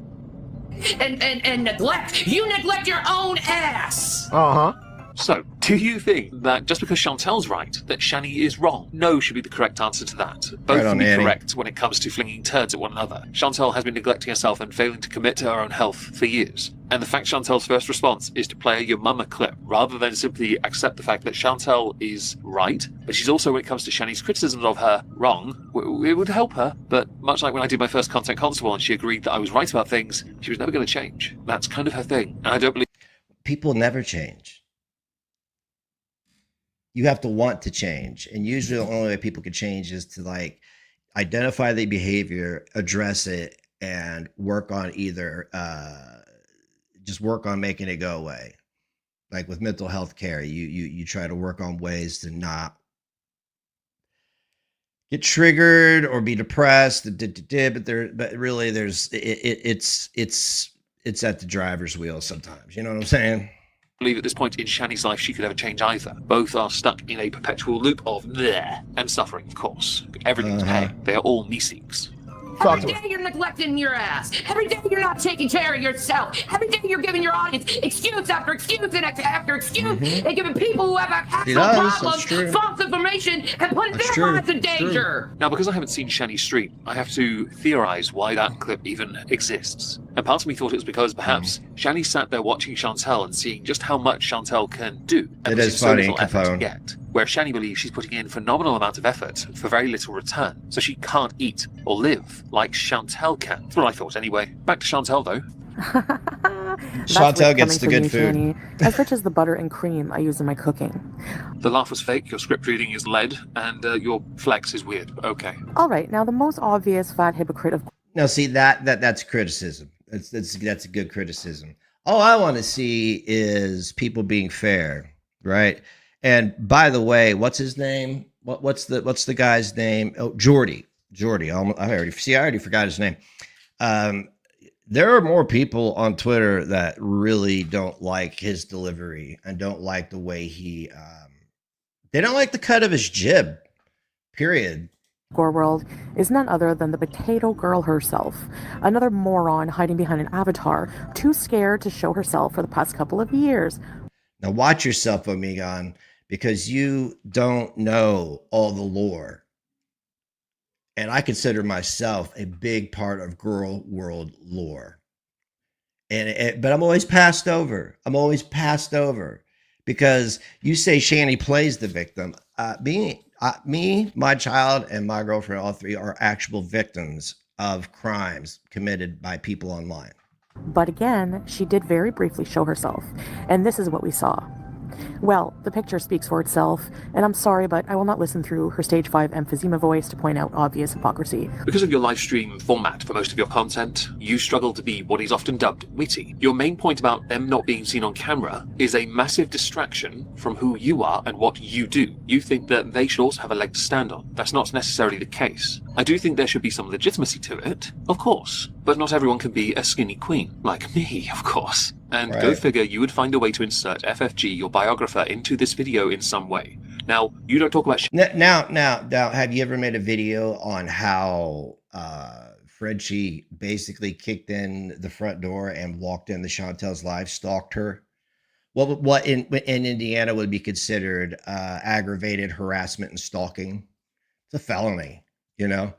And neglect. You neglect your own ass. Uh-huh. So, do you think that just because Chantel's right, that Shani is wrong? No should be the correct answer to that. Both can be correct when it comes to flinging turds at one another. Chantel has been neglecting herself and failing to commit to her own health for years. And the fact Chantel's first response is to play a your mama clip, rather than simply accept the fact that Chantel is right, but she's also, when it comes to Shani's criticisms of her, wrong, it would help her. But much like when I did my first Content Constable and she agreed that I was right about things, she was never going to change. That's kind of her thing. And I don't believe... People never change. You have to want to change. And usually the only way people can change is to like identify the behavior, address it, and work on either just work on making it go away. Like with mental health care, you try to work on ways to not get triggered or be depressed, but really it's at the driver's wheel sometimes. You know what I'm saying? Believe at this point in Shani's life she could ever change either. Both are stuck in a perpetual loop of bleh and suffering, of course. Everything's pain. They are all me-seeks. Every day you're neglecting your ass. Every day you're not taking care of yourself. Every day you're giving your audience excuse after excuse and after excuse and giving people who have actual problems false information and putting their lives in danger. Now, because I haven't seen Shani's stream, I have to theorize why that clip even exists. And part of me thought it was because perhaps Shani sat there watching Chantel and seeing just how much Chantel can do. And it is funny, Capone. Where Shani believes she's putting in phenomenal amount of effort for very little return, so she can't eat or live like Chantel can. That's what I thought anyway. Back to Chantel though. Chantel gets the good food. Shani, as rich as the butter and cream I use in my cooking. The laugh was fake, your script reading is lead, and your flex is weird, but okay. Alright, now the most obvious fat hypocrite of... Now see, that's criticism. That's a good criticism. All I want to see is people being fair, right? And by the way, what's his name? What's the guy's name? Oh, Jordy. I already forgot his name. There are more people on Twitter that really don't like his delivery and don't like the way they don't like the cut of his jib, period. World is none other than the potato girl herself, another moron hiding behind an avatar, too scared to show herself for the past couple of years. Now watch yourself, Omegon, because you don't know all the lore. And I consider myself a big part of girl world lore. But I'm always passed over. Because you say Shani plays the victim. Me, my child, and my girlfriend, all three are actual victims of crimes committed by people online. But again, she did very briefly show herself, and this is what we saw. Well, the picture speaks for itself, and I'm sorry, but I will not listen through her stage 5 emphysema voice to point out obvious hypocrisy. Because of your live stream format for most of your content, you struggle to be what is often dubbed witty. Your main point about them not being seen on camera is a massive distraction from who you are and what you do. You think that they should also have a leg to stand on. That's not necessarily the case. I do think there should be some legitimacy to it, of course. But not everyone can be a skinny queen, like me, of course. And go Right. figure, you would find a way to insert FFG, your biographer, into this video in some way. Now, you don't talk about Now, have you ever made a video on how Frenchie basically kicked in the front door and walked into Chantel's live, stalked her? What in Indiana would be considered aggravated harassment and stalking? It's a felony, you know.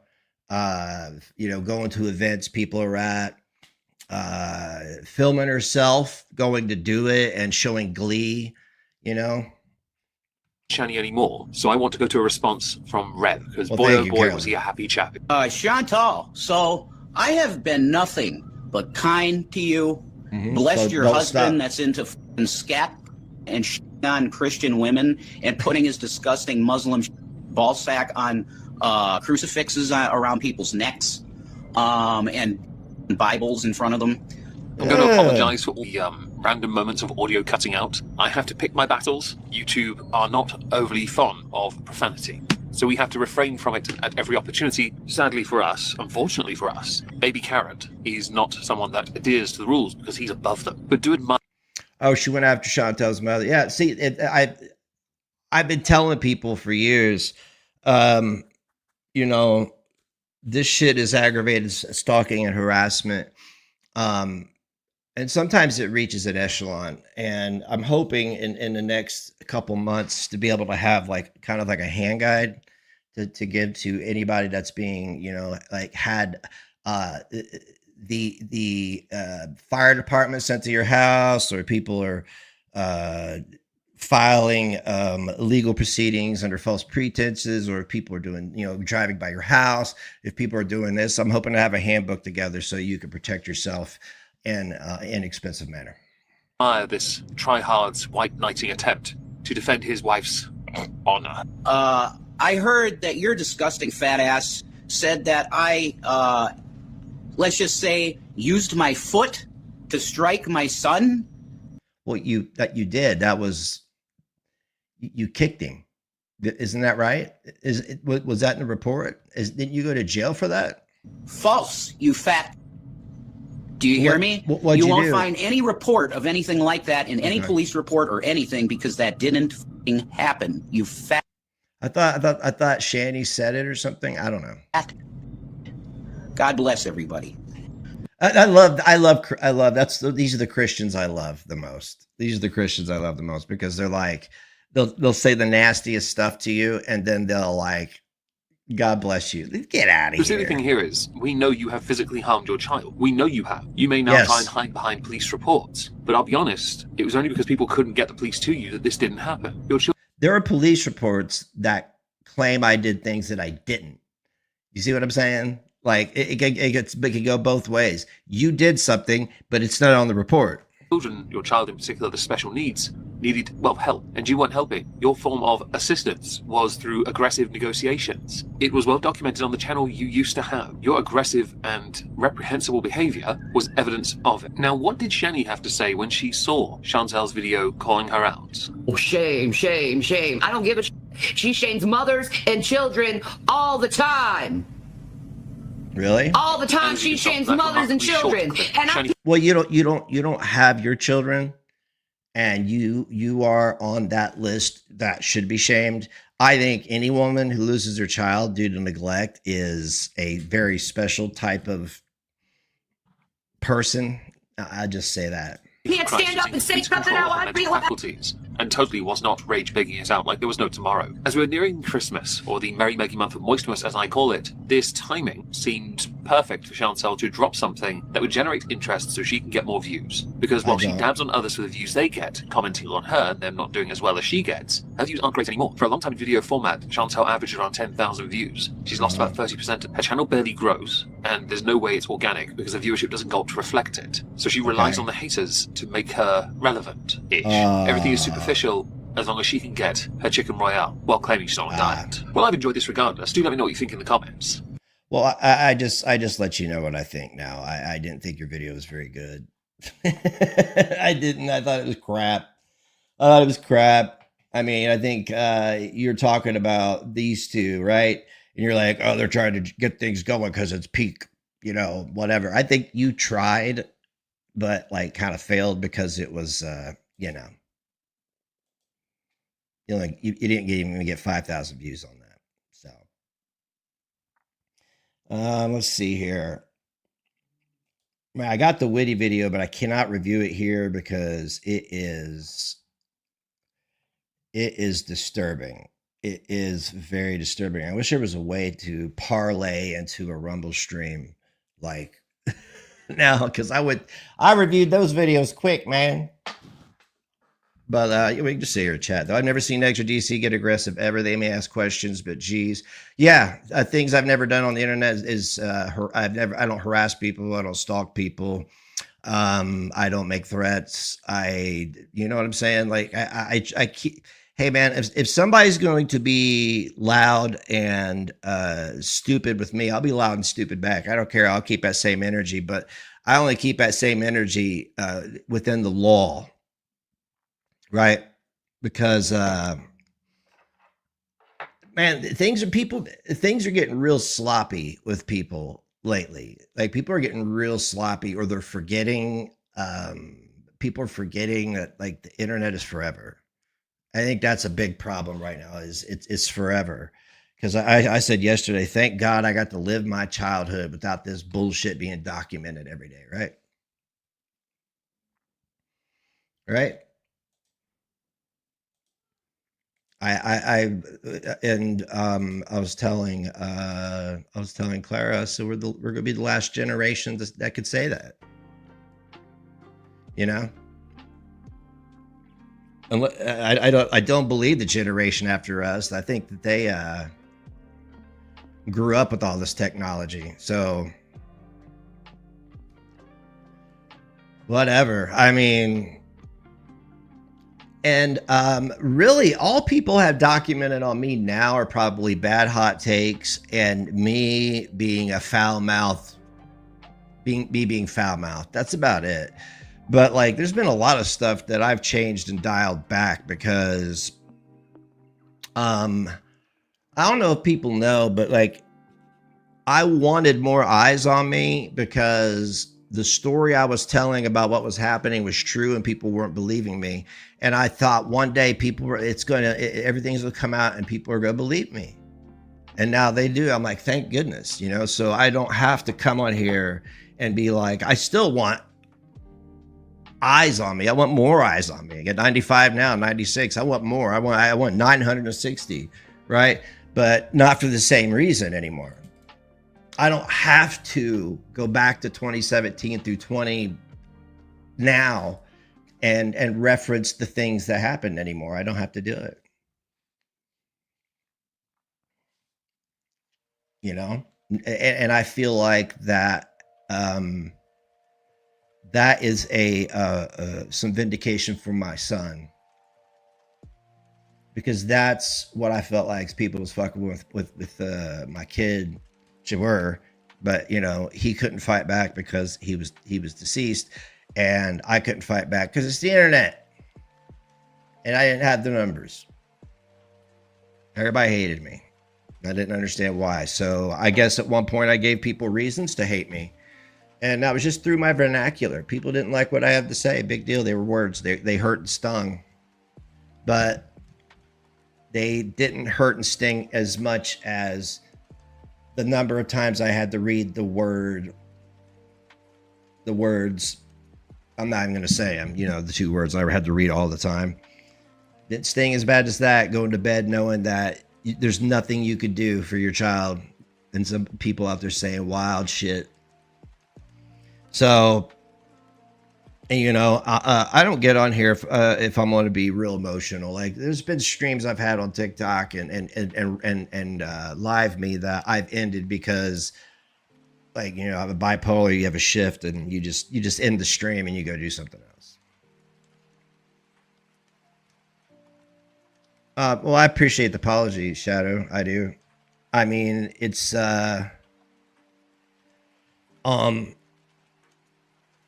Going to events people are at, filming herself, going to do it and showing glee, you know. Shani anymore, so I want to go to a response from Rev, because Well, boy thank oh you, boy Carolyn. was he a happy chap. Chantal, so I have been nothing but kind to you, blessed So your don't husband stop. that's into f***ing scat and on Christian women and putting his disgusting Muslim ball sack on crucifixes around people's necks and Bibles in front of them. I'm going to apologize for all the random moments of audio cutting out. I have to pick my battles. YouTube are not overly fond of profanity, so we have to refrain from it at every opportunity. Sadly for us, unfortunately for us, Baby Carrot is not someone that adheres to the rules because he's above them. But do admire. Oh, she went after Chantel's mother. Yeah, see, I've been telling people for years, this shit is aggravated stalking and harassment. And sometimes it reaches an echelon. And I'm hoping in the next couple months to be able to have kind of like a hand guide to give to anybody that's being, had the fire department sent to your house, or people are filing legal proceedings under false pretenses, or if people are doing, driving by your house. If people are doing this, I'm hoping to have a handbook together so you can protect yourself in an inexpensive manner. This try-hard's white knighting attempt to defend his wife's honor. I heard that your disgusting fat ass said that I, let's just say, used my foot to strike my son. Well, you did. That was, you kicked him. Isn't that right? Was that in the report? Didn't you go to jail for that? False, you fat. Do you hear me? What'd you you won't do? find any report of anything like that in any Okay. police report or anything, because that didn't f***ing happen. You fat. I thought Shani said it or something. I don't know. God bless everybody. I love these are the Christians I love the most. These are the Christians I love the most, because they're like, they'll say the nastiest stuff to you, and then they'll like, God bless you. Get out of The silly here. thing here is, we know you have physically harmed your child. We know you have. You may now Yes. try and hide behind police reports, but I'll be honest, it was only because people couldn't get the police to you that this didn't happen. Your children There are police reports that claim I did things that I didn't. You see what I'm saying? Like it can go both ways. You did something, but it's not on the report. your child in particular, the special needs, needed, well, help, and you weren't helping. Your form of assistance was through aggressive negotiations. It was well documented on the channel you used to have. Your aggressive and reprehensible behavior was evidence of it. Now, what did Shani have to say when she saw Chantel's video calling her out? Oh, shame, shame, shame. I don't give a She shames mothers and children all the time. Really? All the time And she you can shames stop that mothers and remarkably children. short clip. And I Shani Well, you don't have your children, and you are on that list that should be shamed. I think any woman who loses her child due to neglect is a very special type of person. I just say that. can't stand up and say something how I feel. faculties, and totally was not rage begging it out like there was no tomorrow. As we were nearing Christmas, or the merry-making month of Moistmas as I call it, this timing seemed perfect for Chantel to drop something that would generate interest so she can get more views. Because while she don't. dabs on others for the views they get, commenting on her and them not doing as well as she gets, her views aren't great anymore. For a long time in video format, Chantel averaged around 10,000 views. She's lost about 30%. Her channel barely grows, and there's no way it's organic because the viewership doesn't go up to reflect it. So she relies on the haters to make her relevant-ish. Everything is superficial as long as she can get her chicken royale while claiming she's on a diet. Well, I've enjoyed this regardless. Do let me know what you think in the comments. Well, I just let you know what I think now. I didn't think your video was very good. I didn't. I thought it was crap. I mean, I think you're talking about these two, right? And you're like, oh, they're trying to get things going because it's peak you know, whatever. I think you tried, but like kind of failed because it was, you know, you didn't even get 5,000 views on that. So, let's see here. Man, I got the witty video, but I cannot review it here because it is disturbing. It is very disturbing. I wish there was a way to parlay into a Rumble stream like now, because I reviewed those videos quick, man. But we can just sit here and chat, though. I've never seen NEGZ or DC get aggressive ever. They may ask questions, but geez. Yeah, things I've never done on the internet is I don't harass people. I don't stalk people. I don't make threats. You know what I'm saying? Like I keep, hey man, if somebody's going to be loud and stupid with me, I'll be loud and stupid back. I don't care. I'll keep that same energy, but I only keep that same energy within the law. Right, because man, things are getting real sloppy with people lately. Like people are getting real sloppy, or they're forgetting. People are forgetting that like the internet is forever. I think that's a big problem right now. It's forever. Because I said yesterday, thank God I got to live my childhood without this bullshit being documented every day. Right. Right. I was telling Clara, so we're gonna be the last generation that could say that, you know. And I don't believe the generation after us. I think that they grew up with all this technology, so whatever. I mean. And really, all people have documented on me now are probably bad hot takes and me being a foul mouth, being foul mouth. That's about it. But like, there's been a lot of stuff that I've changed and dialed back because, I don't know if people know, but like, I wanted more eyes on me because the story I was telling about what was happening was true and people weren't believing me. And I thought one day everything's gonna come out and people are gonna believe me. And now they do. I'm like, thank goodness, you know, so I don't have to come on here and be like, I still want eyes on me. I want more eyes on me. I get 95 now, 96. I want more. I want 960, right? But not for the same reason anymore. I don't have to go back to 2017 through 20 now and reference the things that happened anymore. I don't have to do it. You know, and I feel like that that is some vindication for my son, because that's what I felt like people was fucking with my kid. Were, but you know, he couldn't fight back because he was deceased, and I couldn't fight back because it's the internet, and I didn't have the numbers. Everybody hated me. I didn't understand why. So I guess at one point I gave people reasons to hate me, and that was just through my vernacular. People didn't like what I had to say. Big deal. They were words. They hurt and stung, but they didn't hurt and sting as much as the number of times I had to read the words, I'm not even going to say them, you know, the two words I had to read all the time. Didn't sting as bad as that, going to bed knowing that there's nothing you could do for your child. And some people out there saying wild shit. So, and you know, I don't get on here if I'm going to be real emotional. Like there's been streams I've had on TikTok and live me that I've ended because, like, you know, I have a bipolar, you have a shift, and you just end the stream and you go do something else. Well, I appreciate the apology, Shadow. I do. I mean,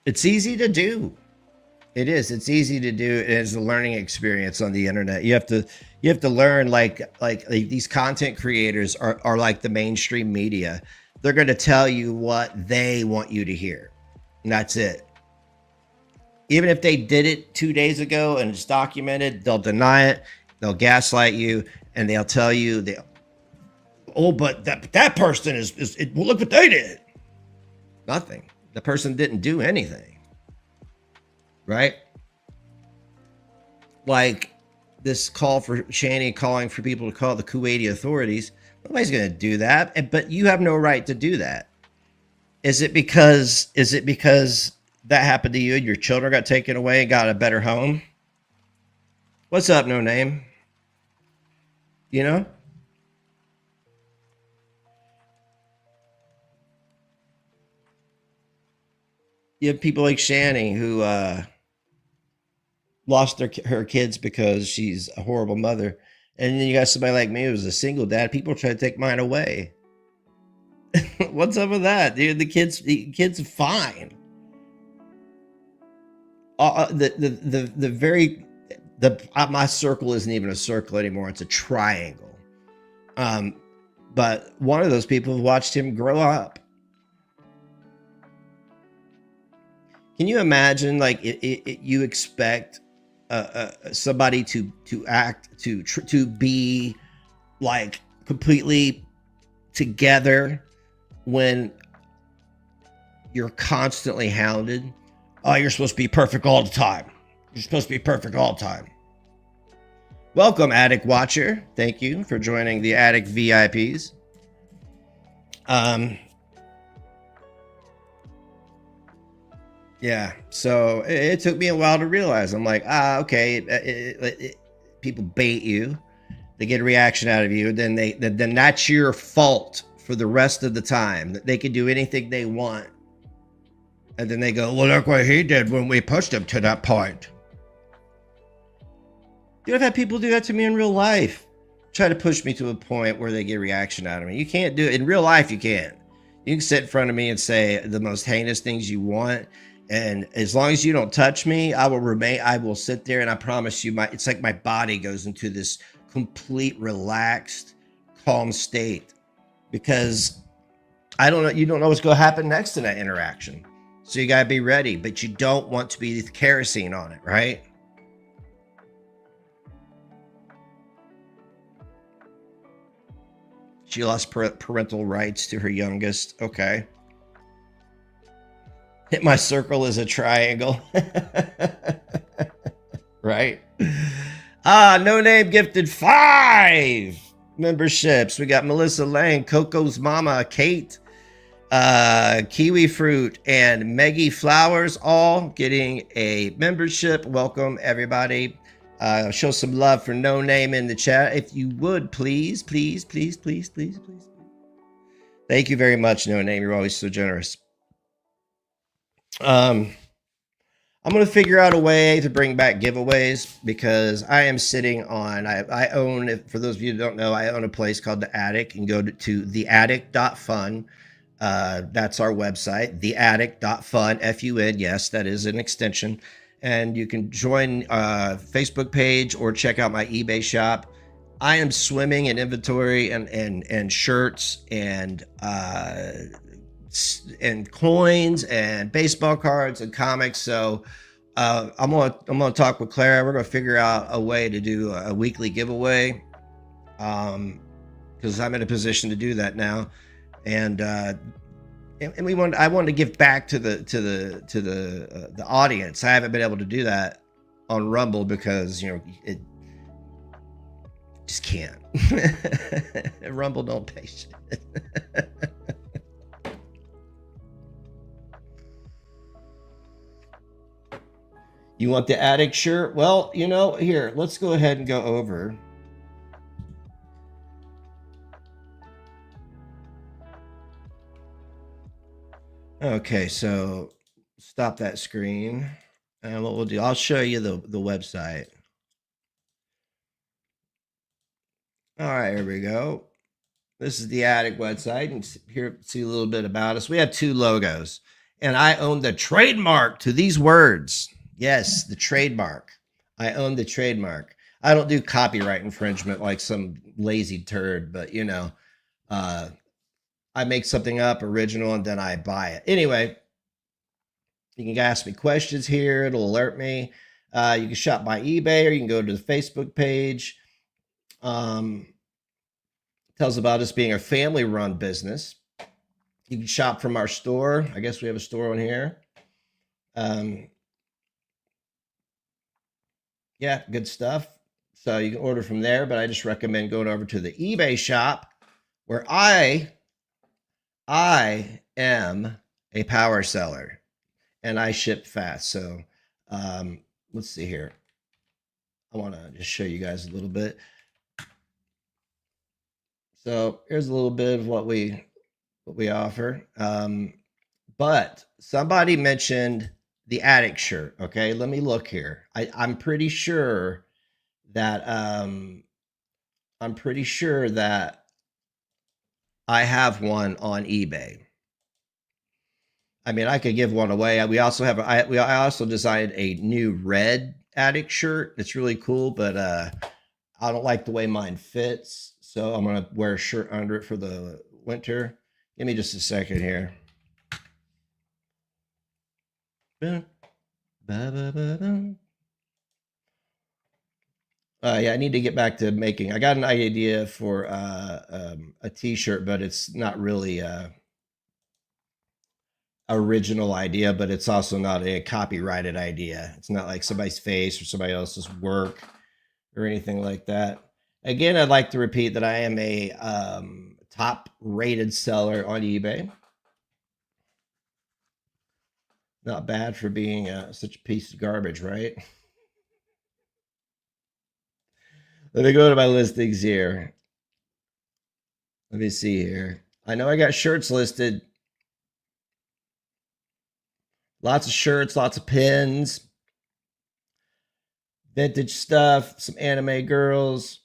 it's easy to do. It is. It's easy to do. It's a learning experience on the internet. You have to learn like these content creators are like the mainstream media. they're going to tell you what they want you to hear. And that's it. Even if they did it 2 days ago and it's documented, they'll deny it. They'll gaslight you, and they'll tell you, but that person well, look what they did. Nothing. The person didn't do anything. Right? Like this call for Shani calling for people to call the Kuwaiti authorities. Nobody's going to do that, but you have no right to do that. Is it because that happened to you and your children got taken away and got a better home? What's up, No Name? You know? You have people like Shani who lost her kids because she's a horrible mother. And then you got somebody like me who's a single dad. People try to take mine away. What's up with that, dude? The kids are fine. My circle isn't even a circle anymore. It's a triangle. But one of those people watched him grow up. Can you imagine, like, you expect somebody to act to be like completely together when you're constantly hounded? Oh, you're supposed to be perfect all the time. You're supposed to be perfect all the time. Welcome, Attic Watcher. Thank you for joining the Attic VIPs. Yeah, so it took me a while to realize. I'm like, okay, people bait you, they get a reaction out of you, then that's your fault for the rest of the time. They can do anything they want, and then they go, well, look what he did when we pushed him to that point. I've had people do that to me in real life, try to push me to a point where they get a reaction out of me. You can't do it in real life. You can't. You can sit in front of me and say the most heinous things you want. And as long as you don't touch me, I will sit there, and I promise you, it's like my body goes into this complete relaxed, calm state, because you don't know what's going to happen next in that interaction. So you got to be ready, but you don't want to be the kerosene on it, right? She lost parental rights to her youngest. Okay. My circle is a triangle. Right? No Name gifted 5 memberships. We got Melissa Lang, Coco's Mama, Kate, Kiwi Fruit, and Meggie Flowers, all getting a membership. Welcome, everybody. Show some love for No Name in the chat, if you would, please. Please. Thank you very much, No Name. You're always so generous. I'm going to figure out a way to bring back giveaways, because I am sitting on, I own, for those of you who don't know, I own a place called The Attic. You can go to theattic.fun. That's our website, theattic.fun, F-U-N. Yes, that is an extension. And you can join Facebook page or check out my eBay shop. I am swimming in inventory and shirts and coins and baseball cards and comics. So I'm gonna talk with Clara. We're gonna figure out a way to do a weekly giveaway, because I'm in a position to do that now, and I wanted to give back to the audience. I haven't been able to do that on Rumble because it just can't. Rumble don't pay shit. You want the Attic shirt? Well, here, let's go ahead and go over. Okay, so stop that screen. And what we'll do, I'll show you the website. All right, here we go. This is the Attic website. You can see a little bit about us. We have 2 logos, and I own the trademark to these words. Yes, the trademark. I own the trademark. I don't do copyright infringement like some lazy turd, but I make something up original and then I buy it. Anyway, you can ask me questions here. It'll alert me. You can shop by eBay, or you can go to the Facebook page. Tells about us being a family-run business. You can shop from our store. I guess we have a store on here. Yeah, good stuff. So you can order from there, but I just recommend going over to the eBay shop, where I am a power seller and I ship fast. So let's see here. I want to just show you guys a little bit. So here's a little bit of what we offer. But somebody mentioned the attic shirt. Okay, let me look here. I'm pretty sure that I have one on eBay. I mean, I could give one away. We also have I also designed a new red attic shirt. It's really cool, but I don't like the way mine fits, so I'm gonna wear a shirt under it for the winter. Give me just a second here. Yeah, I need to get back to making. I got an idea for a T-shirt, but it's not really original idea, but it's also not a copyrighted idea. It's not like somebody's face or somebody else's work or anything like that. Again, I'd like to repeat that I am a top rated seller on eBay. Not bad for being such a piece of garbage, right? Let me go to my listings here. Let me see here. I know I got shirts listed. Lots of shirts, lots of pins, vintage stuff, some anime girls.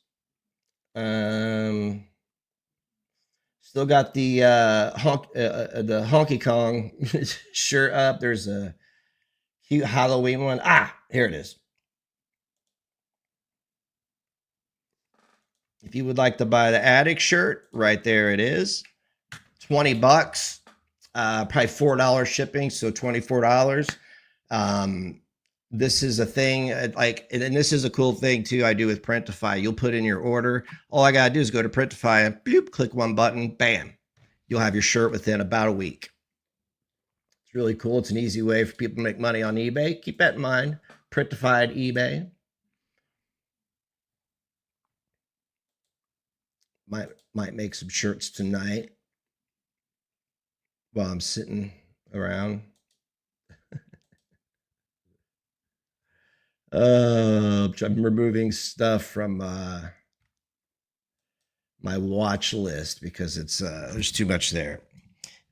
Still got the Honky Kong shirt up. There's a cute Halloween one. Ah, here it is. If you would like to buy the attic shirt, right there it is. $20. Probably $4 shipping, so $24. This is a thing, and this is a cool thing too I do with Printify. You'll put in your order. All I gotta do is go to Printify and bloop, click one button, bam. You'll have your shirt within about a week. It's really cool. It's an easy way for people to make money on eBay. Keep that in mind. Printify at eBay. Might make some shirts tonight while I'm sitting around. I'm removing stuff from my watch list because it's there's too much there.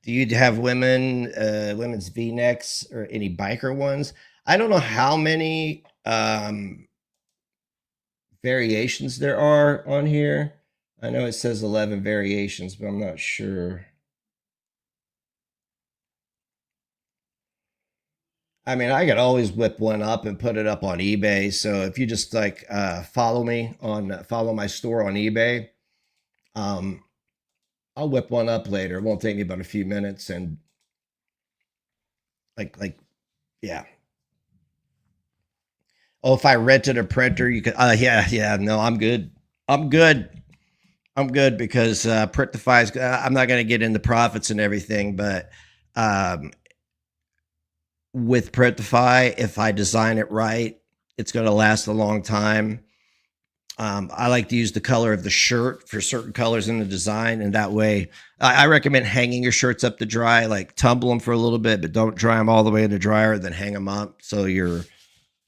Do you have women's V-necks or any biker ones? I don't know how many variations there are on here. I know it says 11 variations, but I'm not sure. I mean, I could always whip one up and put it up on eBay. So if you just like follow my store on eBay, I'll whip one up later. It won't take me but a few minutes, and yeah. Oh, if I rented a printer, you could. Yeah. No, I'm good. I'm good because Printify's. I'm not going to get into profits and everything, but with Printify, if I design it right, it's going to last a long time. I like to use the color of the shirt for certain colors in the design, and that way, I recommend hanging your shirts up to dry. Like tumble them for a little bit, but don't dry them all the way in the dryer. Then hang them up so your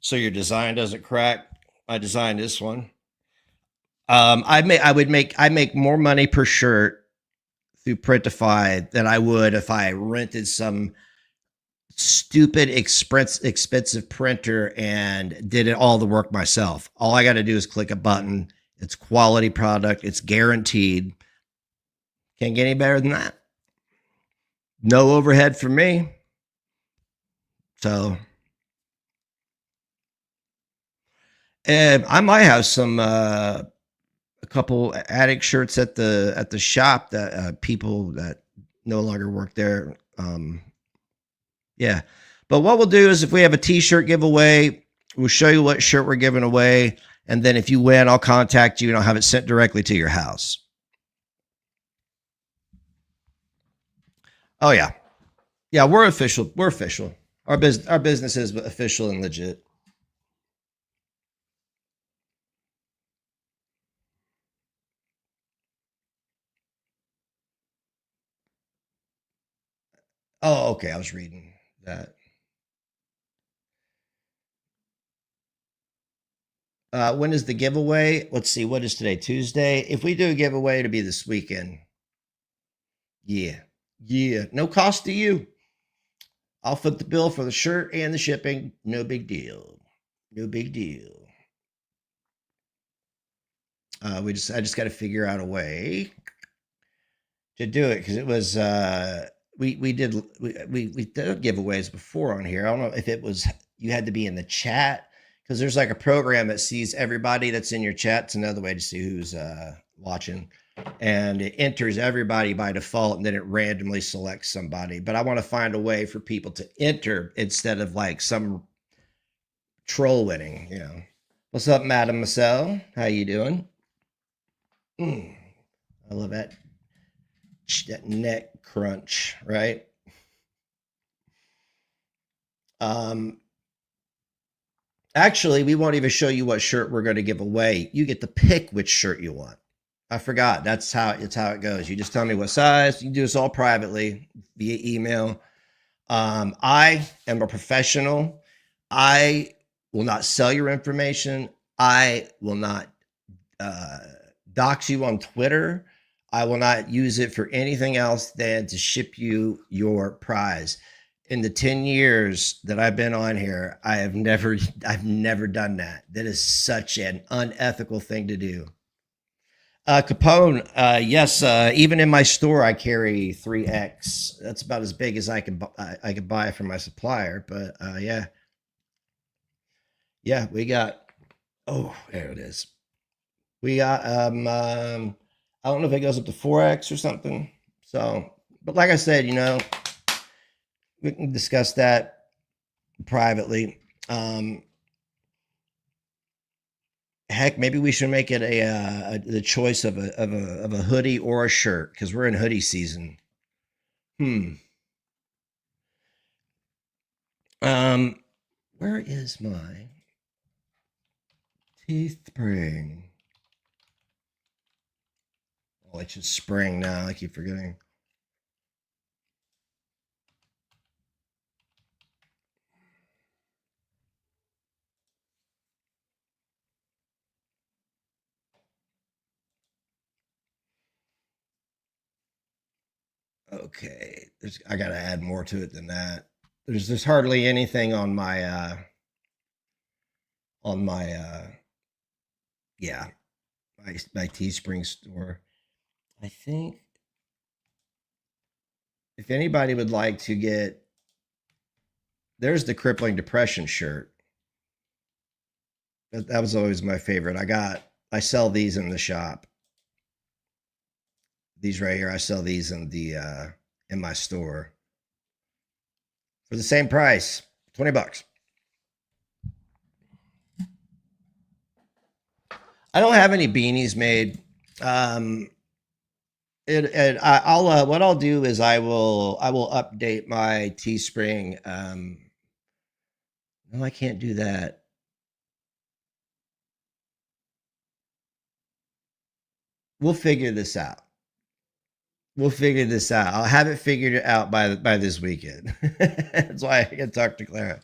design doesn't crack. I designed this one. I make more money per shirt through Printify than I would if I rented some stupid expensive printer and did it all the work myself. All I got to do is click a button. It's quality product. It's guaranteed. Can't get any better than that. No overhead for me. So I might have some a couple attic shirts at the shop that people that no longer work there. Yeah. But what we'll do is if we have a t-shirt giveaway, we'll show you what shirt we're giving away. And then if you win, I'll contact you and I'll have it sent directly to your house. Oh yeah. Yeah, we're official. We're official. Our business is official and legit. Oh, okay. I was reading that. When is the giveaway? Let's see. What is today? Tuesday. If we do a giveaway, it'll be this weekend. Yeah. Yeah. No cost to you. I'll foot the bill for the shirt and the shipping. No big deal. No big deal. I just got to figure out a way to do it because it was we did giveaways before on here. I don't know if it was you had to be in the chat because there's like a program that sees everybody that's in your chat. It's another way to see who's watching, and it enters everybody by default, and then it randomly selects somebody. But I want to find a way for people to enter instead of like some troll winning. You know, what's up, Madam Marcel? How you doing? I love that neck crunch, right? Actually, we won't even show you what shirt we're going to give away. You get to pick which shirt you want. I forgot. That's how it goes. You just tell me what size. You can do this all privately via email. I am a professional. I will not sell your information. I will not dox you on Twitter. I will not use it for anything else than to ship you your prize. In the 10 years that I've been on here, I've never done that. That is such an unethical thing to do. Capone, yes, even in my store, I carry 3X. That's about as big as I could buy from my supplier. But yeah, we got. Oh, there it is. We got. I don't know if it goes up to 4X or something. So, but like I said, you know, we can discuss that privately. Heck, maybe we should make it the choice of a hoodie or a shirt because we're in hoodie season. Where is my teeth spring? Oh, it's just spring now. I keep forgetting. Okay, I got to add more to it than that. There's hardly anything on my yeah, my Teespring store. I think if anybody would like to get, there's the crippling depression shirt. That was always my favorite. I sell these in the shop. These right here, I sell these in my store for the same price, $20. I don't have any beanies made. What I'll do is I will update my Teespring. No, I can't do that. We'll figure this out. I'll have it figured out by this weekend. That's why I can talk to Clara.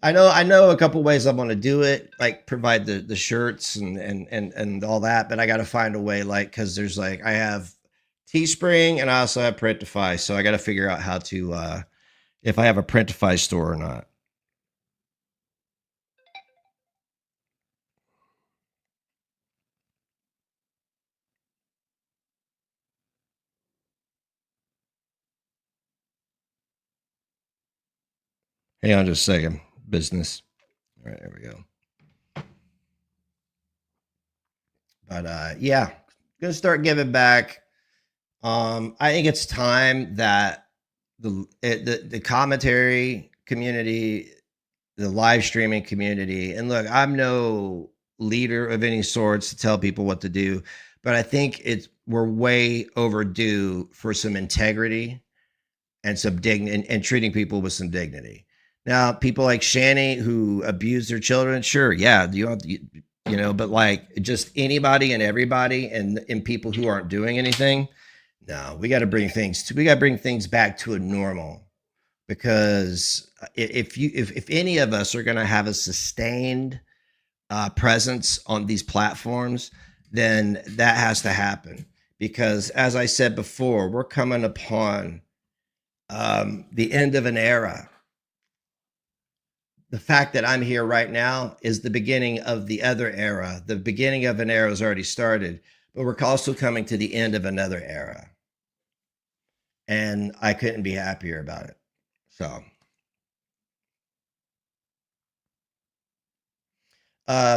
I know a couple ways I'm going to do it, like provide the shirts and all that, but I got to find a way, like, because there's like I have Teespring and I also have Printify, so I got to figure out how to if I have a Printify store or not. Hang on just a second. Business. All right, there we go. But yeah, gonna start giving back. I think it's time that the commentary community, the live streaming community, and look, I'm no leader of any sorts to tell people what to do, but I think we're way overdue for some integrity and some dignity and treating people with some dignity. Now, people like Shani who abuse their children, sure, yeah, but like just anybody and everybody and people who aren't doing anything. No, we got to bring things back to a normal, because if any of us are going to have a sustained presence on these platforms, then that has to happen. Because as I said before, we're coming upon the end of an era. The fact that I'm here right now is the beginning of the other era. The beginning of an era has already started, but we're also coming to the end of another era. And I couldn't be happier about it. So,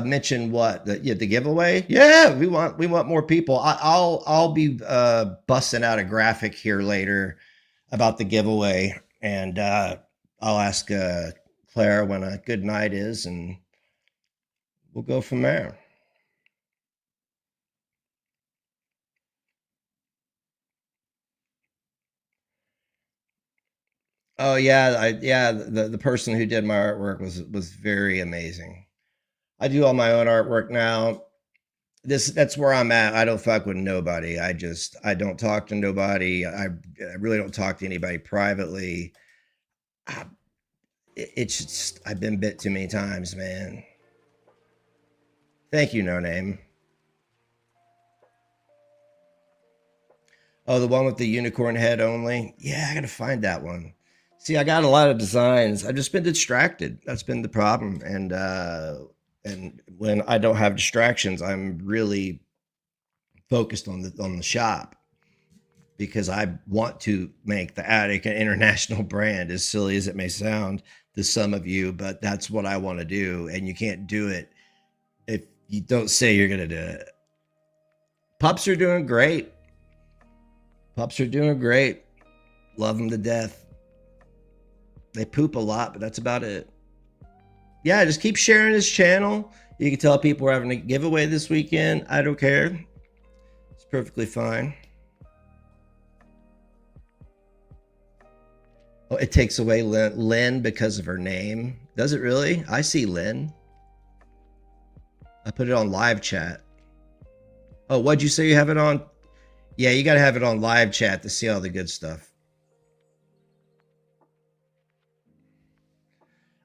mention what the giveaway? Yeah, we want more people. I'll be busting out a graphic here later about the giveaway, and I'll ask Claire when a good night is, and we'll go from there. Oh yeah, the person who did my artwork was very amazing. I do all my own artwork now. That's where I'm at. I don't fuck with nobody. I don't talk to nobody. I really don't talk to anybody privately. It's just, I've been bit too many times, man. Thank you, No Name. Oh, the one with the unicorn head only? Yeah, I gotta find that one. See, I got a lot of designs. I've just been distracted. That's been the problem. And when I don't have distractions, I'm really focused on the shop, because I want to make the Attic an international brand, as silly as it may sound to some of you, but that's what I want to do. And you can't do it if you don't say you're going to do it. Pups are doing great. Pups are doing great. Love them to death. They poop a lot, but that's about it. Yeah, just keep sharing his channel. You can tell people we're having a giveaway this weekend. I don't care. It's perfectly fine. Oh, it takes away Lynn because of her name. Does it really? I see Lynn. I put it on live chat. Oh, what'd you say you have it on? Yeah, you got to have it on live chat to see all the good stuff.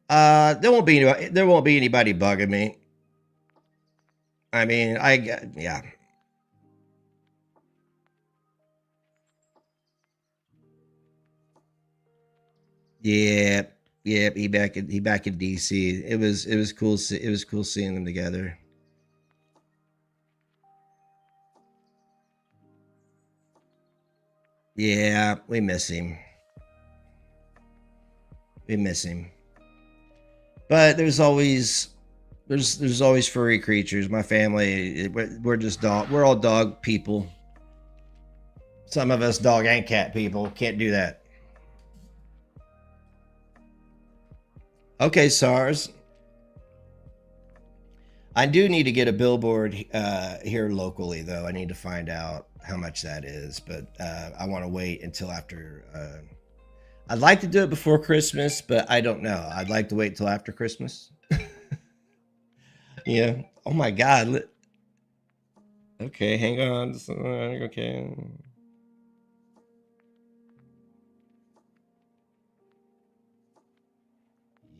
There won't be anybody bugging me. I mean, yeah. Yeah, yeah. He back in DC. It was cool. It was cool seeing them together. Yeah, we miss him. We miss him. But there's always furry creatures. My family, we're just dog. We're all dog people. Some of us dog and cat people can't do that. Okay, SARS. I do need to get a billboard here locally, though. I need to find out how much that is, but I want to wait until after. I'd like to do it before Christmas, but I don't know. I'd like to wait until after Christmas. Yeah. Oh my God. Okay, hang on. Okay.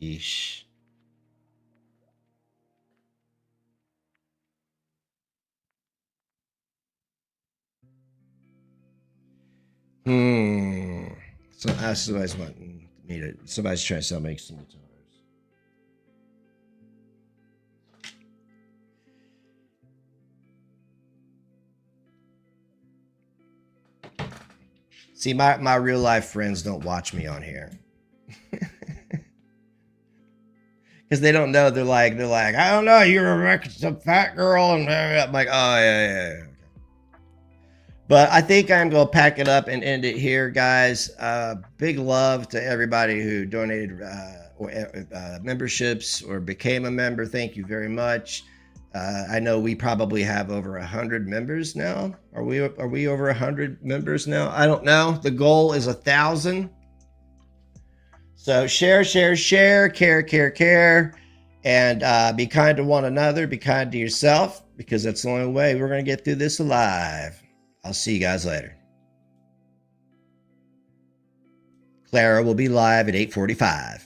Yeesh. So somebody's wanting me to. Somebody's trying to sell me some guitars. See, my real life friends don't watch me on here. Because they don't know. They're like, I don't know. You're a fat girl, and I'm like, oh yeah. But I think I'm going to pack it up and end it here, guys. Big love to everybody who donated memberships or became a member. Thank you very much. I know we probably have over 100 members now. Are we over 100 members now? I don't know. The goal is 1,000. So share, care, and be kind to one another. Be kind to yourself, because that's the only way we're going to get through this alive. I'll see you guys later. Clara will be live at 8:45.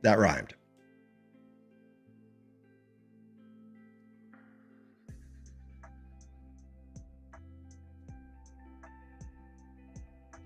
That rhymed.